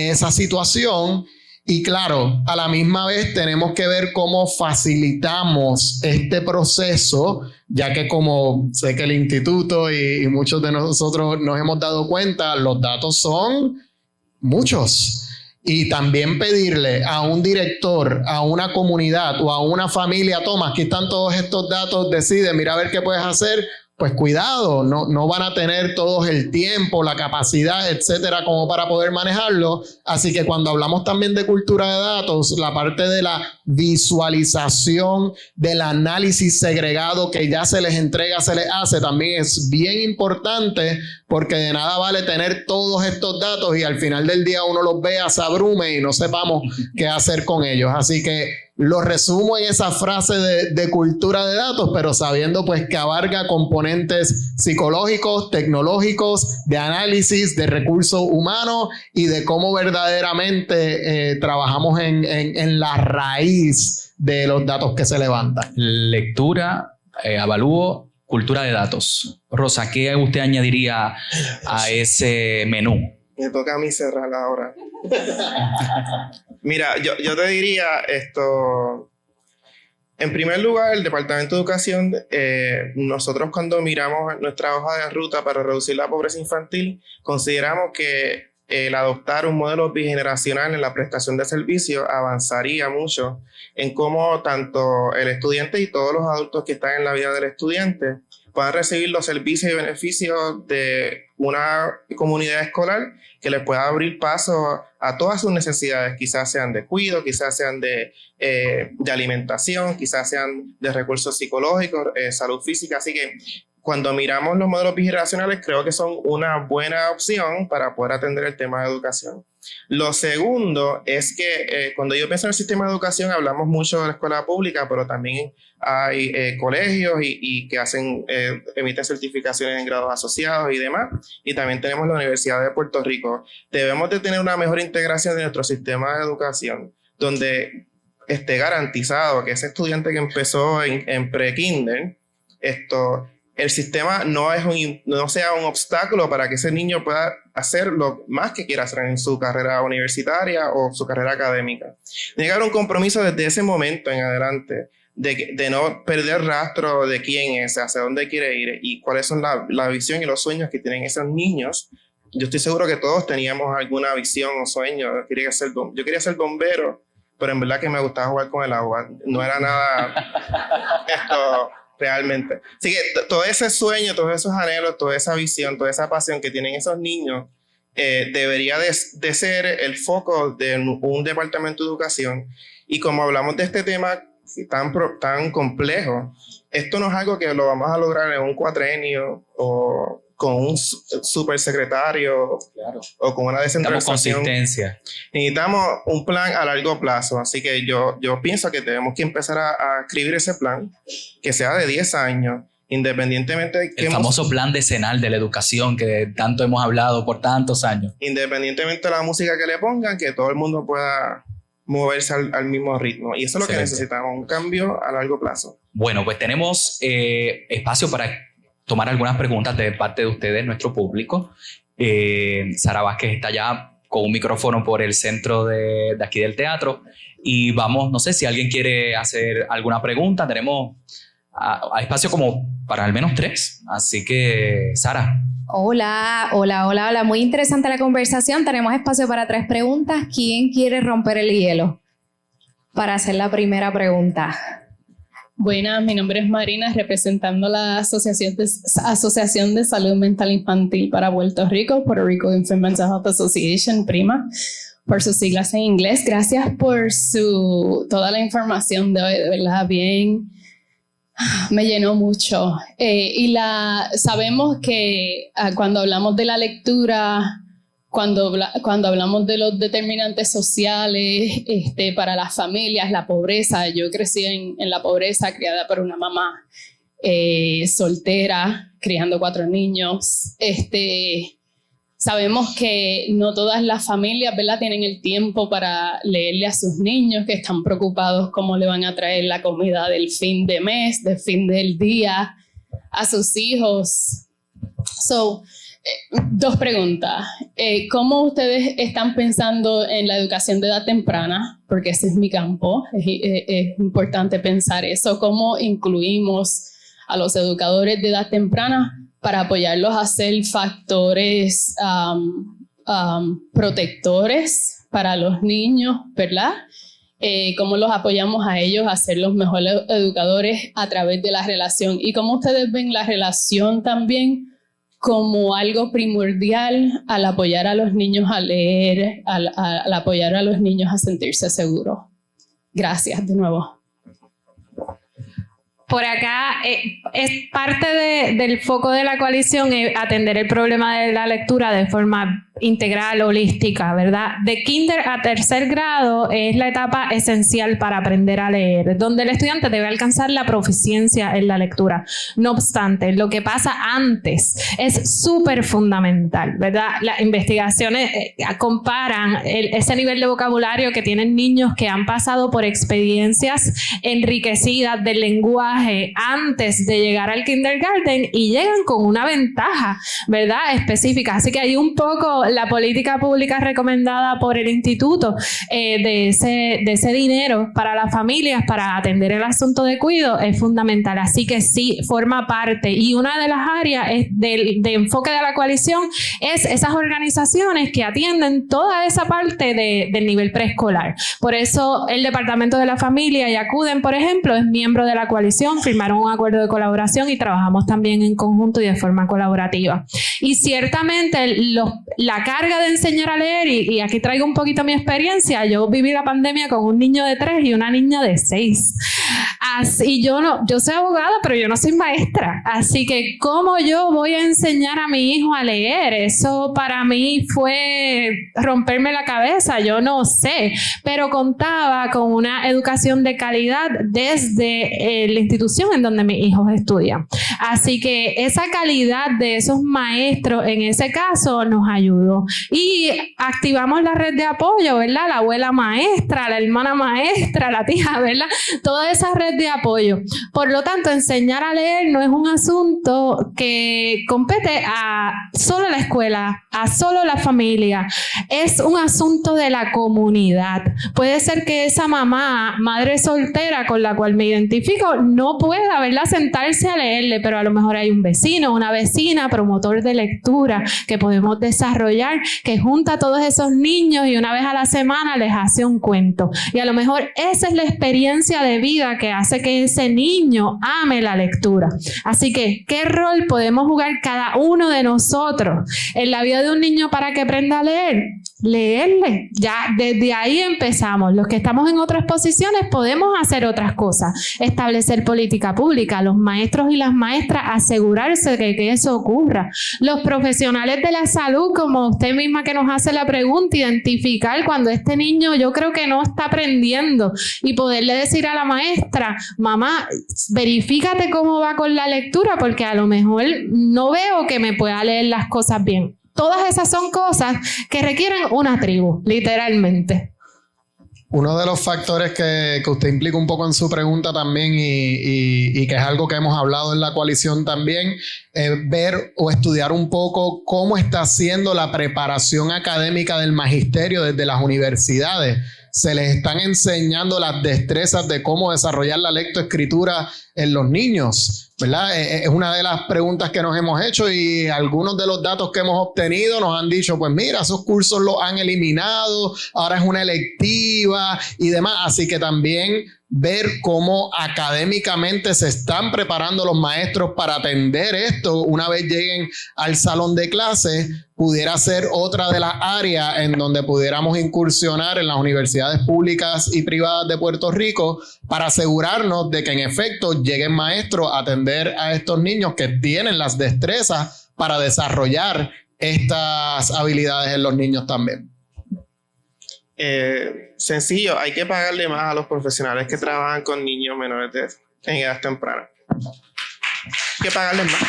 esa situación. Y claro, a la misma vez tenemos que ver cómo facilitamos este proceso, ya que como sé que el instituto y muchos de nosotros nos hemos dado cuenta, los datos son muchos. Y también pedirle a un director, a una comunidad o a una familia, toma, aquí están todos estos datos, decide, mira a ver qué puedes hacer. Pues cuidado, no van a tener todos el tiempo, la capacidad, etcétera, como para poder manejarlo. Así que cuando hablamos también de cultura de datos, la parte de la visualización, del análisis segregado que ya se les entrega, se les hace, también es bien importante, porque de nada vale tener todos estos datos y al final del día uno los vea, se abrume y no sepamos qué hacer con ellos. Así que lo resumo en esa frase de cultura de datos, pero sabiendo pues que abarca componentes psicológicos, tecnológicos, de análisis, de recursos humanos y de cómo verdaderamente trabajamos en la raíz de los datos que se levantan. Lectura, avalúo, cultura de datos. Rosa, ¿qué usted añadiría a ese menú? Me toca a mí cerrar ahora. Mira, yo te diría esto. En primer lugar, el Departamento de Educación, nosotros cuando miramos nuestra hoja de ruta para reducir la pobreza infantil, consideramos que el adoptar un modelo bigeneracional en la prestación de servicios avanzaría mucho en cómo tanto el estudiante y todos los adultos que están en la vida del estudiante puedan recibir los servicios y beneficios de una comunidad escolar que les pueda abrir paso a todas sus necesidades, quizás sean de cuidado, quizás sean de alimentación, quizás sean de recursos psicológicos, salud física. Así que cuando miramos los modelos bigeneracionales, creo que son una buena opción para poder atender el tema de educación. Lo segundo es que cuando yo pienso en el sistema de educación, hablamos mucho de la escuela pública, pero también hay colegios y que emiten certificaciones en grados asociados y demás. Y también tenemos la Universidad de Puerto Rico. Debemos de tener una mejor integración de nuestro sistema de educación, donde esté garantizado que ese estudiante que empezó en pre-kinder, el sistema no sea un obstáculo para que ese niño pueda hacer lo más que quiera hacer en su carrera universitaria o su carrera académica. Tiene que haber un compromiso desde ese momento en adelante de no perder rastro de quién es, hacia dónde quiere ir y cuáles son la visión y los sueños que tienen esos niños. Yo estoy seguro que todos teníamos alguna visión o sueño. Yo quería ser bombero, pero en verdad que me gustaba jugar con el agua. No era nada realmente. Así que todo ese sueño, todos esos anhelos, toda esa visión, toda esa pasión que tienen esos niños debería de ser el foco de un departamento de educación. Y como hablamos de este tema tan complejo, esto no es algo que lo vamos a lograr en un cuatrienio o con un supersecretario, claro, o con una descentralización. Consistencia. Necesitamos un plan a largo plazo. Así que yo pienso que tenemos que empezar a escribir ese plan, que sea de 10 años, independientemente de que el famoso plan decenal de la educación que tanto hemos hablado por tantos años. Independientemente de la música que le pongan, que todo el mundo pueda moverse al mismo ritmo. Y eso es lo que necesitamos, un cambio a largo plazo. Bueno, pues tenemos espacio para tomar algunas preguntas de parte de ustedes, nuestro público. Sara Vázquez está ya con un micrófono por el centro de aquí del teatro. Y vamos, no sé si alguien quiere hacer alguna pregunta. Tenemos espacio como para al menos 3. Así que, Sara. Hola. Muy interesante la conversación. Tenemos espacio para 3 preguntas. ¿Quién quiere romper el hielo para hacer la primera pregunta? Buenas, mi nombre es Marina, representando la Asociación de Salud Mental Infantil para Puerto Rico, Puerto Rico Infant Mental Health Association, PRIMA, por sus siglas en inglés. Gracias por toda la información de hoy, de verdad, bien Me llenó mucho. Y sabemos que cuando hablamos de la lectura, cuando hablamos de los determinantes sociales para las familias, la pobreza, yo crecí en la pobreza, criada por una mamá soltera, criando 4 niños. Sabemos que no todas las familias, ¿verdad?, tienen el tiempo para leerle a sus niños, que están preocupados cómo le van a traer la comida del fin de mes, del fin del día a sus hijos. 2 preguntas. ¿Cómo ustedes están pensando en la educación de edad temprana? Porque ese es mi campo, es importante pensar eso. ¿Cómo incluimos a los educadores de edad temprana para apoyarlos a ser factores protectores para los niños, ¿verdad? Cómo los apoyamos a ellos a ser los mejores educadores a través de la relación, y cómo ustedes ven la relación también como algo primordial al apoyar a los niños a leer, al apoyar a los niños a sentirse seguros. Gracias de nuevo. Por acá es parte del foco de la coalición atender el problema de la lectura de forma integral, holística, ¿verdad? De kinder a 3er grado es la etapa esencial para aprender a leer, donde el estudiante debe alcanzar la proficiencia en la lectura. No obstante, lo que pasa antes es súper fundamental, ¿verdad? Las investigaciones comparan ese nivel de vocabulario que tienen niños que han pasado por experiencias enriquecidas del lenguaje antes de llegar al kindergarten y llegan con una ventaja, ¿verdad?, específica. Así que hay un poco la política pública recomendada por el instituto de ese dinero para las familias para atender el asunto de cuidado es fundamental. Así que sí, forma parte. Y una de las áreas de enfoque de la coalición es esas organizaciones que atienden toda esa parte del nivel preescolar. Por eso el Departamento de la Familia y Acuden, por ejemplo, es miembro de la coalición, firmaron un acuerdo de colaboración y trabajamos también en conjunto y de forma colaborativa. Y ciertamente la carga de enseñar a leer, y aquí traigo un poquito mi experiencia, yo viví la pandemia con un niño de 3 y una niña de 6. Así yo soy abogada, pero yo no soy maestra, así que ¿cómo yo voy a enseñar a mi hijo a leer? Eso para mí fue romperme la cabeza, yo no sé, pero contaba con una educación de calidad desde la institución en donde mis hijos estudian. Así que esa calidad de esos maestros en ese caso nos ayudó. Y activamos la red de apoyo, ¿verdad? La abuela maestra, la hermana maestra, la tía, ¿verdad? Toda esa red de apoyo. Por lo tanto, enseñar a leer no es un asunto que compete a solo la escuela, a solo la familia. Es un asunto de la comunidad. Puede ser que esa madre soltera con la cual me identifico, no pueda, ¿verdad?, sentarse a leerle, pero a lo mejor hay un vecino, una vecina, promotor de lectura que podemos desarrollar, que junta a todos esos niños y una vez a la semana les hace un cuento. Y a lo mejor esa es la experiencia de vida que hace que ese niño ame la lectura. Así que, ¿qué rol podemos jugar cada uno de nosotros en la vida de un niño para que aprenda a leer? Leerle. Ya desde ahí empezamos. Los que estamos en otras posiciones podemos hacer otras cosas. Establecer política pública. Los maestros y las maestras asegurarse de que eso ocurra. Los profesionales de la salud, como usted misma que nos hace la pregunta, identificar cuando este niño yo creo que no está aprendiendo y poderle decir a la maestra, mamá, verifícate cómo va con la lectura porque a lo mejor no veo que me pueda leer las cosas bien. Todas esas son cosas que requieren una tribu, literalmente. Uno de los factores que usted implica un poco en su pregunta también y que es algo que hemos hablado en la coalición también, es ver o estudiar un poco cómo está siendo la preparación académica del magisterio desde las universidades. Se les están enseñando las destrezas de cómo desarrollar la lectoescritura en los niños. ¿verdad? Es una de las preguntas que nos hemos hecho y algunos de los datos que hemos obtenido nos han dicho, pues mira, esos cursos los han eliminado, ahora es una electiva y demás. Así que también ver cómo académicamente se están preparando los maestros para atender esto una vez lleguen al salón de clases, pudiera ser otra de las áreas en donde pudiéramos incursionar en las universidades públicas y privadas de Puerto Rico para asegurarnos de que en efecto lleguen maestros a atender a estos niños que tienen las destrezas para desarrollar estas habilidades en los niños también. Sencillo, hay que pagarle más a los profesionales que trabajan con niños menores en edad temprana. Hay que pagarles más.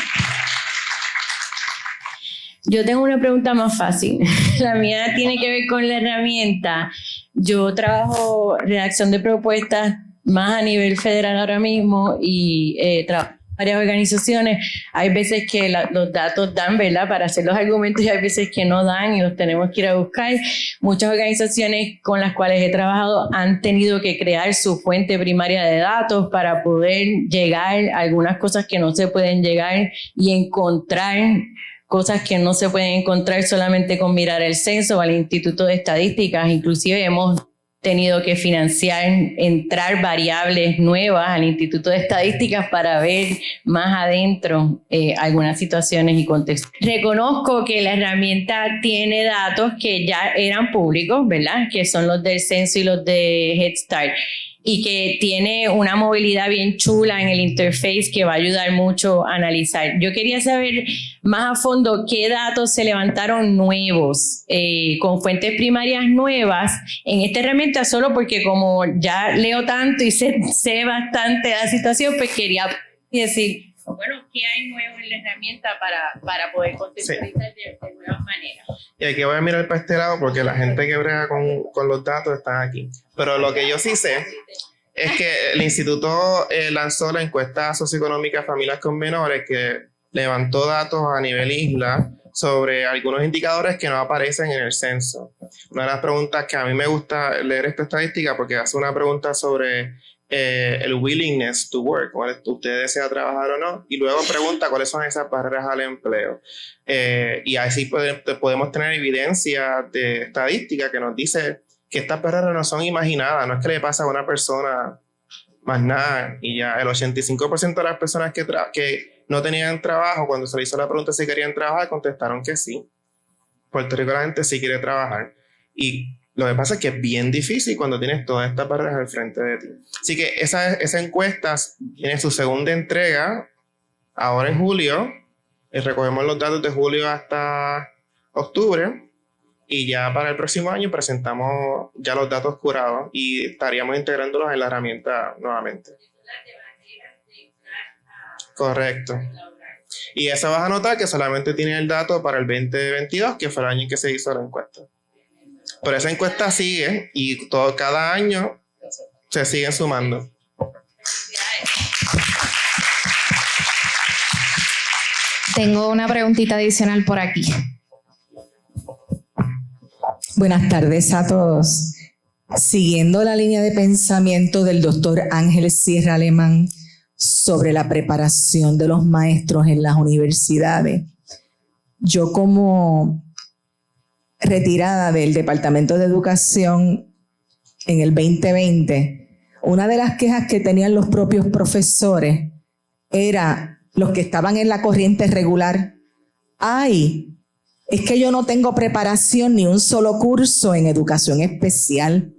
Yo tengo una pregunta más fácil. La mía tiene que ver con la herramienta. Yo trabajo redacción de propuestas más a nivel federal ahora mismo y trabajo en varias organizaciones. Hay veces que los datos dan, ¿verdad?, para hacer los argumentos y hay veces que no dan y los tenemos que ir a buscar. Muchas organizaciones con las cuales he trabajado han tenido que crear su fuente primaria de datos para poder llegar a algunas cosas que no se pueden llegar y encontrar cosas que no se pueden encontrar solamente con mirar el censo o al Instituto de Estadísticas. Inclusive hemos tenido que financiar, entrar variables nuevas al Instituto de Estadísticas para ver más adentro algunas situaciones y contextos. Reconozco que la herramienta tiene datos que ya eran públicos, ¿verdad?, que son los del censo y los de Head Start, y que tiene una movilidad bien chula en el interface que va a ayudar mucho a analizar. Yo quería saber más a fondo qué datos se levantaron nuevos, con fuentes primarias nuevas en esta herramienta, solo porque como ya leo tanto y sé bastante de la situación, pues quería decir, bueno, ¿qué hay nuevo en la herramienta para poder contextualizar de nuevas maneras? Y aquí voy a mirar para este lado porque la gente que brega con los datos está aquí. Pero lo que yo sí sé es que el instituto lanzó la encuesta socioeconómica Familias con Menores, que levantó datos a nivel isla sobre algunos indicadores que no aparecen en el censo. Una de las preguntas que a mí me gusta leer esta estadística porque hace una pregunta sobre el willingness to work, usted desea trabajar o no, y luego pregunta cuáles son esas barreras al empleo. Y así podemos tener evidencia de estadística que nos dice que estas barreras no son imaginadas, no es que le pasa a una persona más nada y ya. El 85% de las personas que no tenían trabajo, cuando se le hizo la pregunta si querían trabajar, contestaron que sí. Puerto Rico la gente sí quiere trabajar, y lo que pasa es que es bien difícil cuando tienes todas estas barreras al frente de ti. Así que esa encuesta tiene su segunda entrega ahora en julio. Recogemos los datos de julio hasta octubre. Y ya para el próximo año presentamos ya los datos curados y estaríamos integrándolos en la herramienta nuevamente. Correcto. Y eso vas a notar que solamente tiene el dato para el 2022, que fue el año en que se hizo la encuesta. Pero esa encuesta sigue y cada año se siguen sumando. Tengo una preguntita adicional por aquí. Buenas tardes a todos. Siguiendo la línea de pensamiento del doctor Ángel Sierra Alemán sobre la preparación de los maestros en las universidades, yo como retirada del Departamento de Educación en el 2020, una de las quejas que tenían los propios profesores era los que estaban en la corriente regular. ¡Ay! Es que yo no tengo preparación ni un solo curso en educación especial,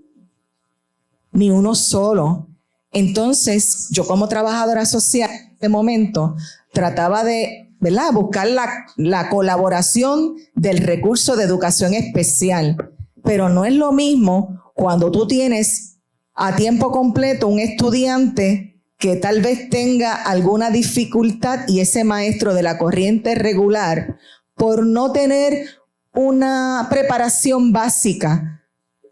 ni uno solo. Entonces, yo como trabajadora social, en este momento, trataba de, ¿verdad?, buscar la colaboración del recurso de educación especial. Pero no es lo mismo cuando tú tienes a tiempo completo un estudiante que tal vez tenga alguna dificultad y ese maestro de la corriente regular, por no tener una preparación básica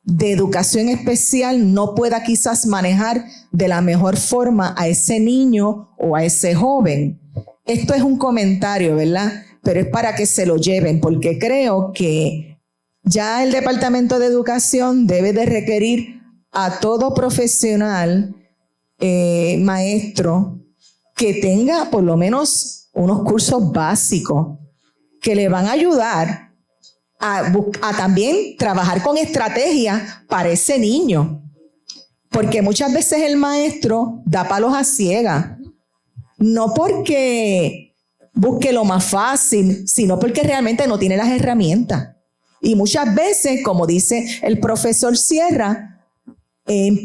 de educación especial, no pueda quizás manejar de la mejor forma a ese niño o a ese joven. Esto es un comentario, ¿verdad? Pero es para que se lo lleven, porque creo que ya el Departamento de Educación debe de requerir a todo profesional, maestro, que tenga por lo menos unos cursos básicos que le van a ayudar a también trabajar con estrategias para ese niño. Porque muchas veces el maestro da palos a ciegas, no porque busque lo más fácil, sino porque realmente no tiene las herramientas. Y muchas veces, como dice el profesor Sierra,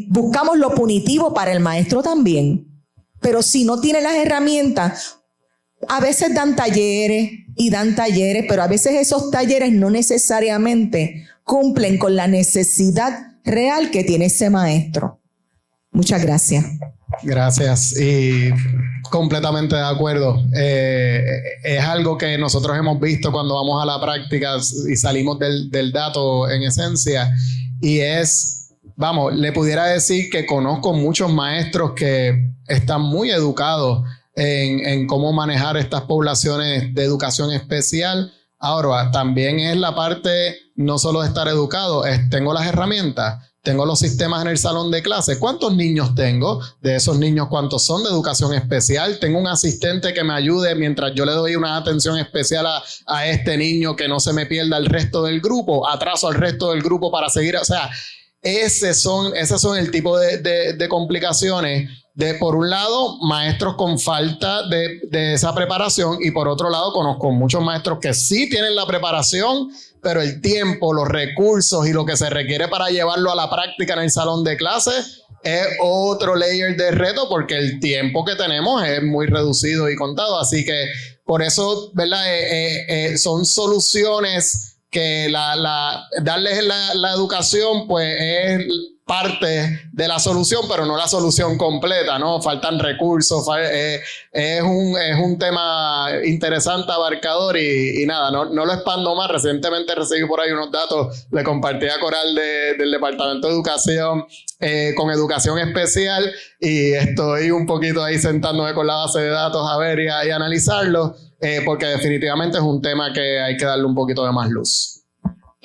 buscamos lo punitivo para el maestro también. Pero si no tiene las herramientas, a veces dan talleres, pero a veces esos talleres no necesariamente cumplen con la necesidad real que tiene ese maestro. Muchas gracias. Gracias y completamente de acuerdo. Es algo que nosotros hemos visto cuando vamos a la práctica y salimos del dato en esencia, y le pudiera decir que conozco muchos maestros que están muy educados en cómo manejar estas poblaciones de educación especial. Ahora, también es la parte no solo de estar educado, tengo las herramientas, tengo los sistemas en el salón de clase. ¿Cuántos niños tengo? De esos niños, ¿cuántos son de educación especial? Tengo un asistente que me ayude mientras yo le doy una atención especial a este niño, que no se me pierda el resto del grupo, atraso al resto del grupo para seguir. O sea, esos son el tipo de complicaciones. Por un lado, maestros con falta de esa preparación, y por otro lado, conozco muchos maestros que sí tienen la preparación, pero el tiempo, los recursos y lo que se requiere para llevarlo a la práctica en el salón de clases es otro layer de reto, porque el tiempo que tenemos es muy reducido y contado. Así que por eso, ¿verdad? Son soluciones que darles la educación, pues es parte de la solución, pero no la solución completa, ¿no? Faltan recursos, es un tema interesante, abarcador, y nada, no lo expando más. Recientemente recibí por ahí unos datos, le compartí a Coral del Departamento de Educación con educación especial, y estoy un poquito ahí sentándome con la base de datos a ver y analizarlo, porque definitivamente es un tema que hay que darle un poquito de más luz.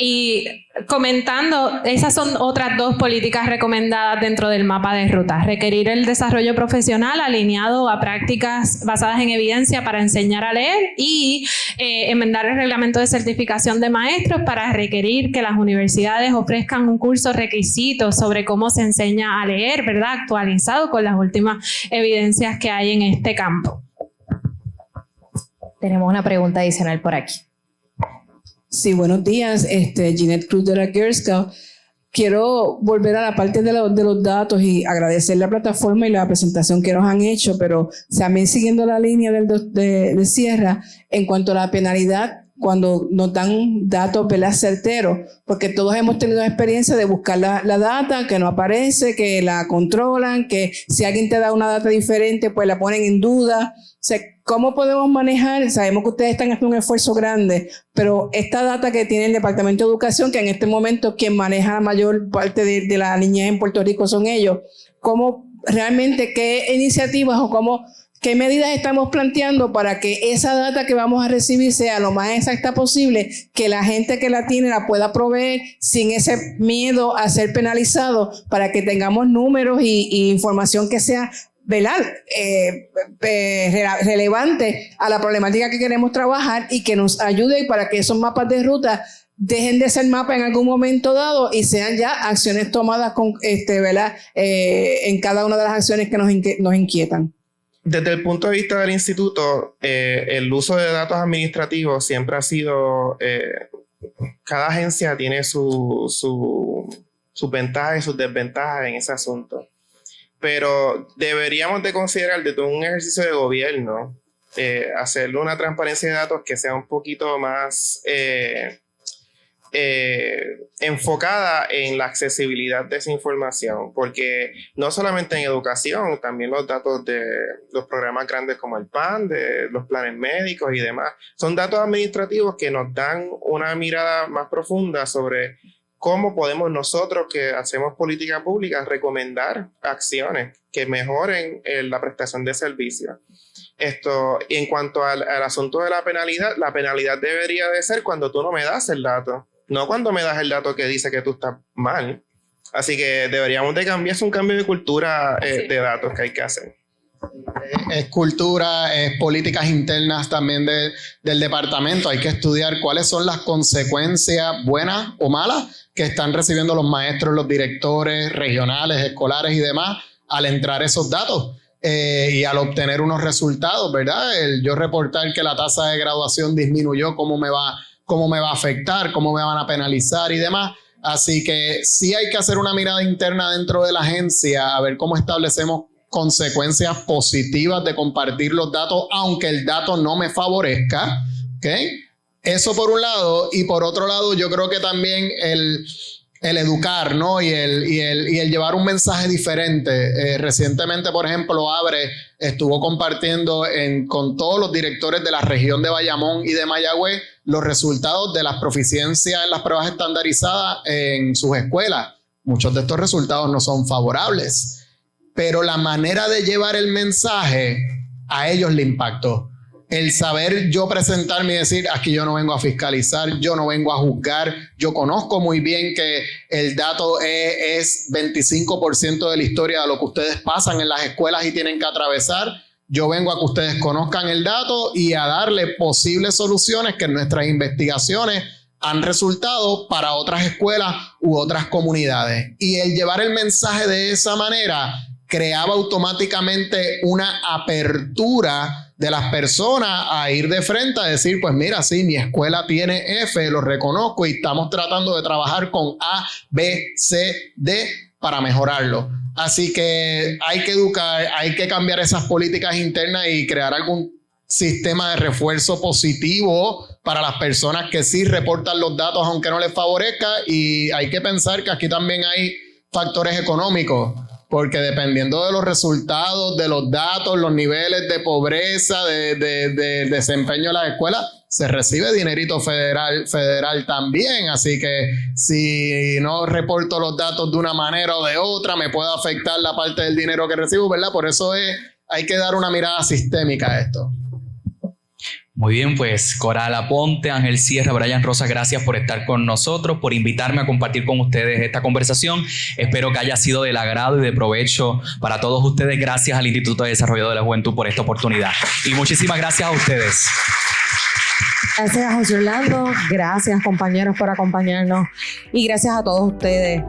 Y comentando, esas son otras dos políticas recomendadas dentro del mapa de rutas: requerir el desarrollo profesional alineado a prácticas basadas en evidencia para enseñar a leer, y enmendar el reglamento de certificación de maestros para requerir que las universidades ofrezcan un curso requisito sobre cómo se enseña a leer, ¿verdad? Actualizado con las últimas evidencias que hay en este campo. Tenemos una pregunta adicional por aquí. Sí, buenos días. Ginette Cruz de la Girl Scout. Quiero volver a la parte de los datos y agradecer la plataforma y la presentación que nos han hecho, pero también siguiendo la línea de Sierra en cuanto a la penalidad cuando nos dan datos, ¿verdad?, certeros, porque todos hemos tenido experiencia de buscar la data que no aparece, que la controlan, que si alguien te da una data diferente, pues la ponen en duda. O sea, ¿cómo podemos manejar? Sabemos que ustedes están haciendo un esfuerzo grande, pero esta data que tiene el Departamento de Educación, que en este momento quien maneja la mayor parte de la niñez en Puerto Rico son ellos, ¿cómo realmente, qué iniciativas o qué medidas estamos planteando para que esa data que vamos a recibir sea lo más exacta posible, que la gente que la tiene la pueda proveer sin ese miedo a ser penalizado, para que tengamos números y información que sea, ¿verdad?, relevante a la problemática que queremos trabajar, y que nos ayude para que esos mapas de ruta dejen de ser mapas en algún momento dado y sean ya acciones tomadas con, ¿verdad?, en cada una de las acciones que nos inquietan. Desde el punto de vista del instituto, el uso de datos administrativos siempre ha sido, cada agencia tiene sus ventajas y sus desventajas en ese asunto. Pero deberíamos de considerar desde un ejercicio de gobierno, hacerle una transparencia de datos que sea un poquito más enfocada en la accesibilidad de esa información, porque no solamente en educación, también los datos de los programas grandes como el PAN, de los planes médicos y demás, son datos administrativos que nos dan una mirada más profunda sobre cómo podemos nosotros, que hacemos política pública, recomendar acciones que mejoren la prestación de servicios. Y en cuanto al asunto de la penalidad debería de ser cuando tú no me das el dato, no cuando me das el dato que dice que tú estás mal. Así que deberíamos de cambiar, es un cambio de cultura de datos que hay que hacer. Es cultura, es políticas internas también del departamento. Hay que estudiar cuáles son las consecuencias buenas o malas que están recibiendo los maestros, los directores regionales, escolares y demás al entrar esos datos y al obtener unos resultados, ¿verdad? El yo reportar que la tasa de graduación disminuyó, cómo me va a afectar, cómo me van a penalizar y demás. Así que sí hay que hacer una mirada interna dentro de la agencia a ver cómo establecemos consecuencias positivas de compartir los datos, aunque el dato no me favorezca, ¿ok? Eso por un lado, y por otro lado yo creo que también el educar, ¿no? y el llevar un mensaje diferente. Recientemente, por ejemplo, ABRE estuvo compartiendo con todos los directores de la región de Bayamón y de Mayagüez los resultados de las proficiencias en las pruebas estandarizadas en sus escuelas. Muchos de estos resultados no son favorables, pero la manera de llevar el mensaje a ellos le impactó. El saber yo presentarme y decir, aquí yo no vengo a fiscalizar, yo no vengo a juzgar, yo conozco muy bien que el dato es 25% de la historia de lo que ustedes pasan en las escuelas y tienen que atravesar. Yo vengo a que ustedes conozcan el dato y a darle posibles soluciones que en nuestras investigaciones han resultado para otras escuelas u otras comunidades. Y el llevar el mensaje de esa manera creaba automáticamente una apertura de las personas a ir de frente a decir, pues mira, sí, mi escuela tiene F, lo reconozco y estamos tratando de trabajar con A, B, C, D para mejorarlo. Así que hay que educar, hay que cambiar esas políticas internas y crear algún sistema de refuerzo positivo para las personas que sí reportan los datos aunque no les favorezca. Y hay que pensar que aquí también hay factores económicos, porque dependiendo de los resultados, de los datos, los niveles de pobreza, de desempeño de las escuelas, se recibe dinerito federal también. Así que si no reporto los datos de una manera o de otra, me puede afectar la parte del dinero que recibo, ¿verdad? Por eso hay que dar una mirada sistémica a esto. Muy bien, pues Coral Aponte, Ángel Sierra, Brian Rosas, gracias por estar con nosotros, por invitarme a compartir con ustedes esta conversación. Espero que haya sido del agrado y de provecho para todos ustedes. Gracias al Instituto de Desarrollo de la Juventud por esta oportunidad. Y muchísimas gracias a ustedes. Gracias a José Orlando, gracias compañeros por acompañarnos y gracias a todos ustedes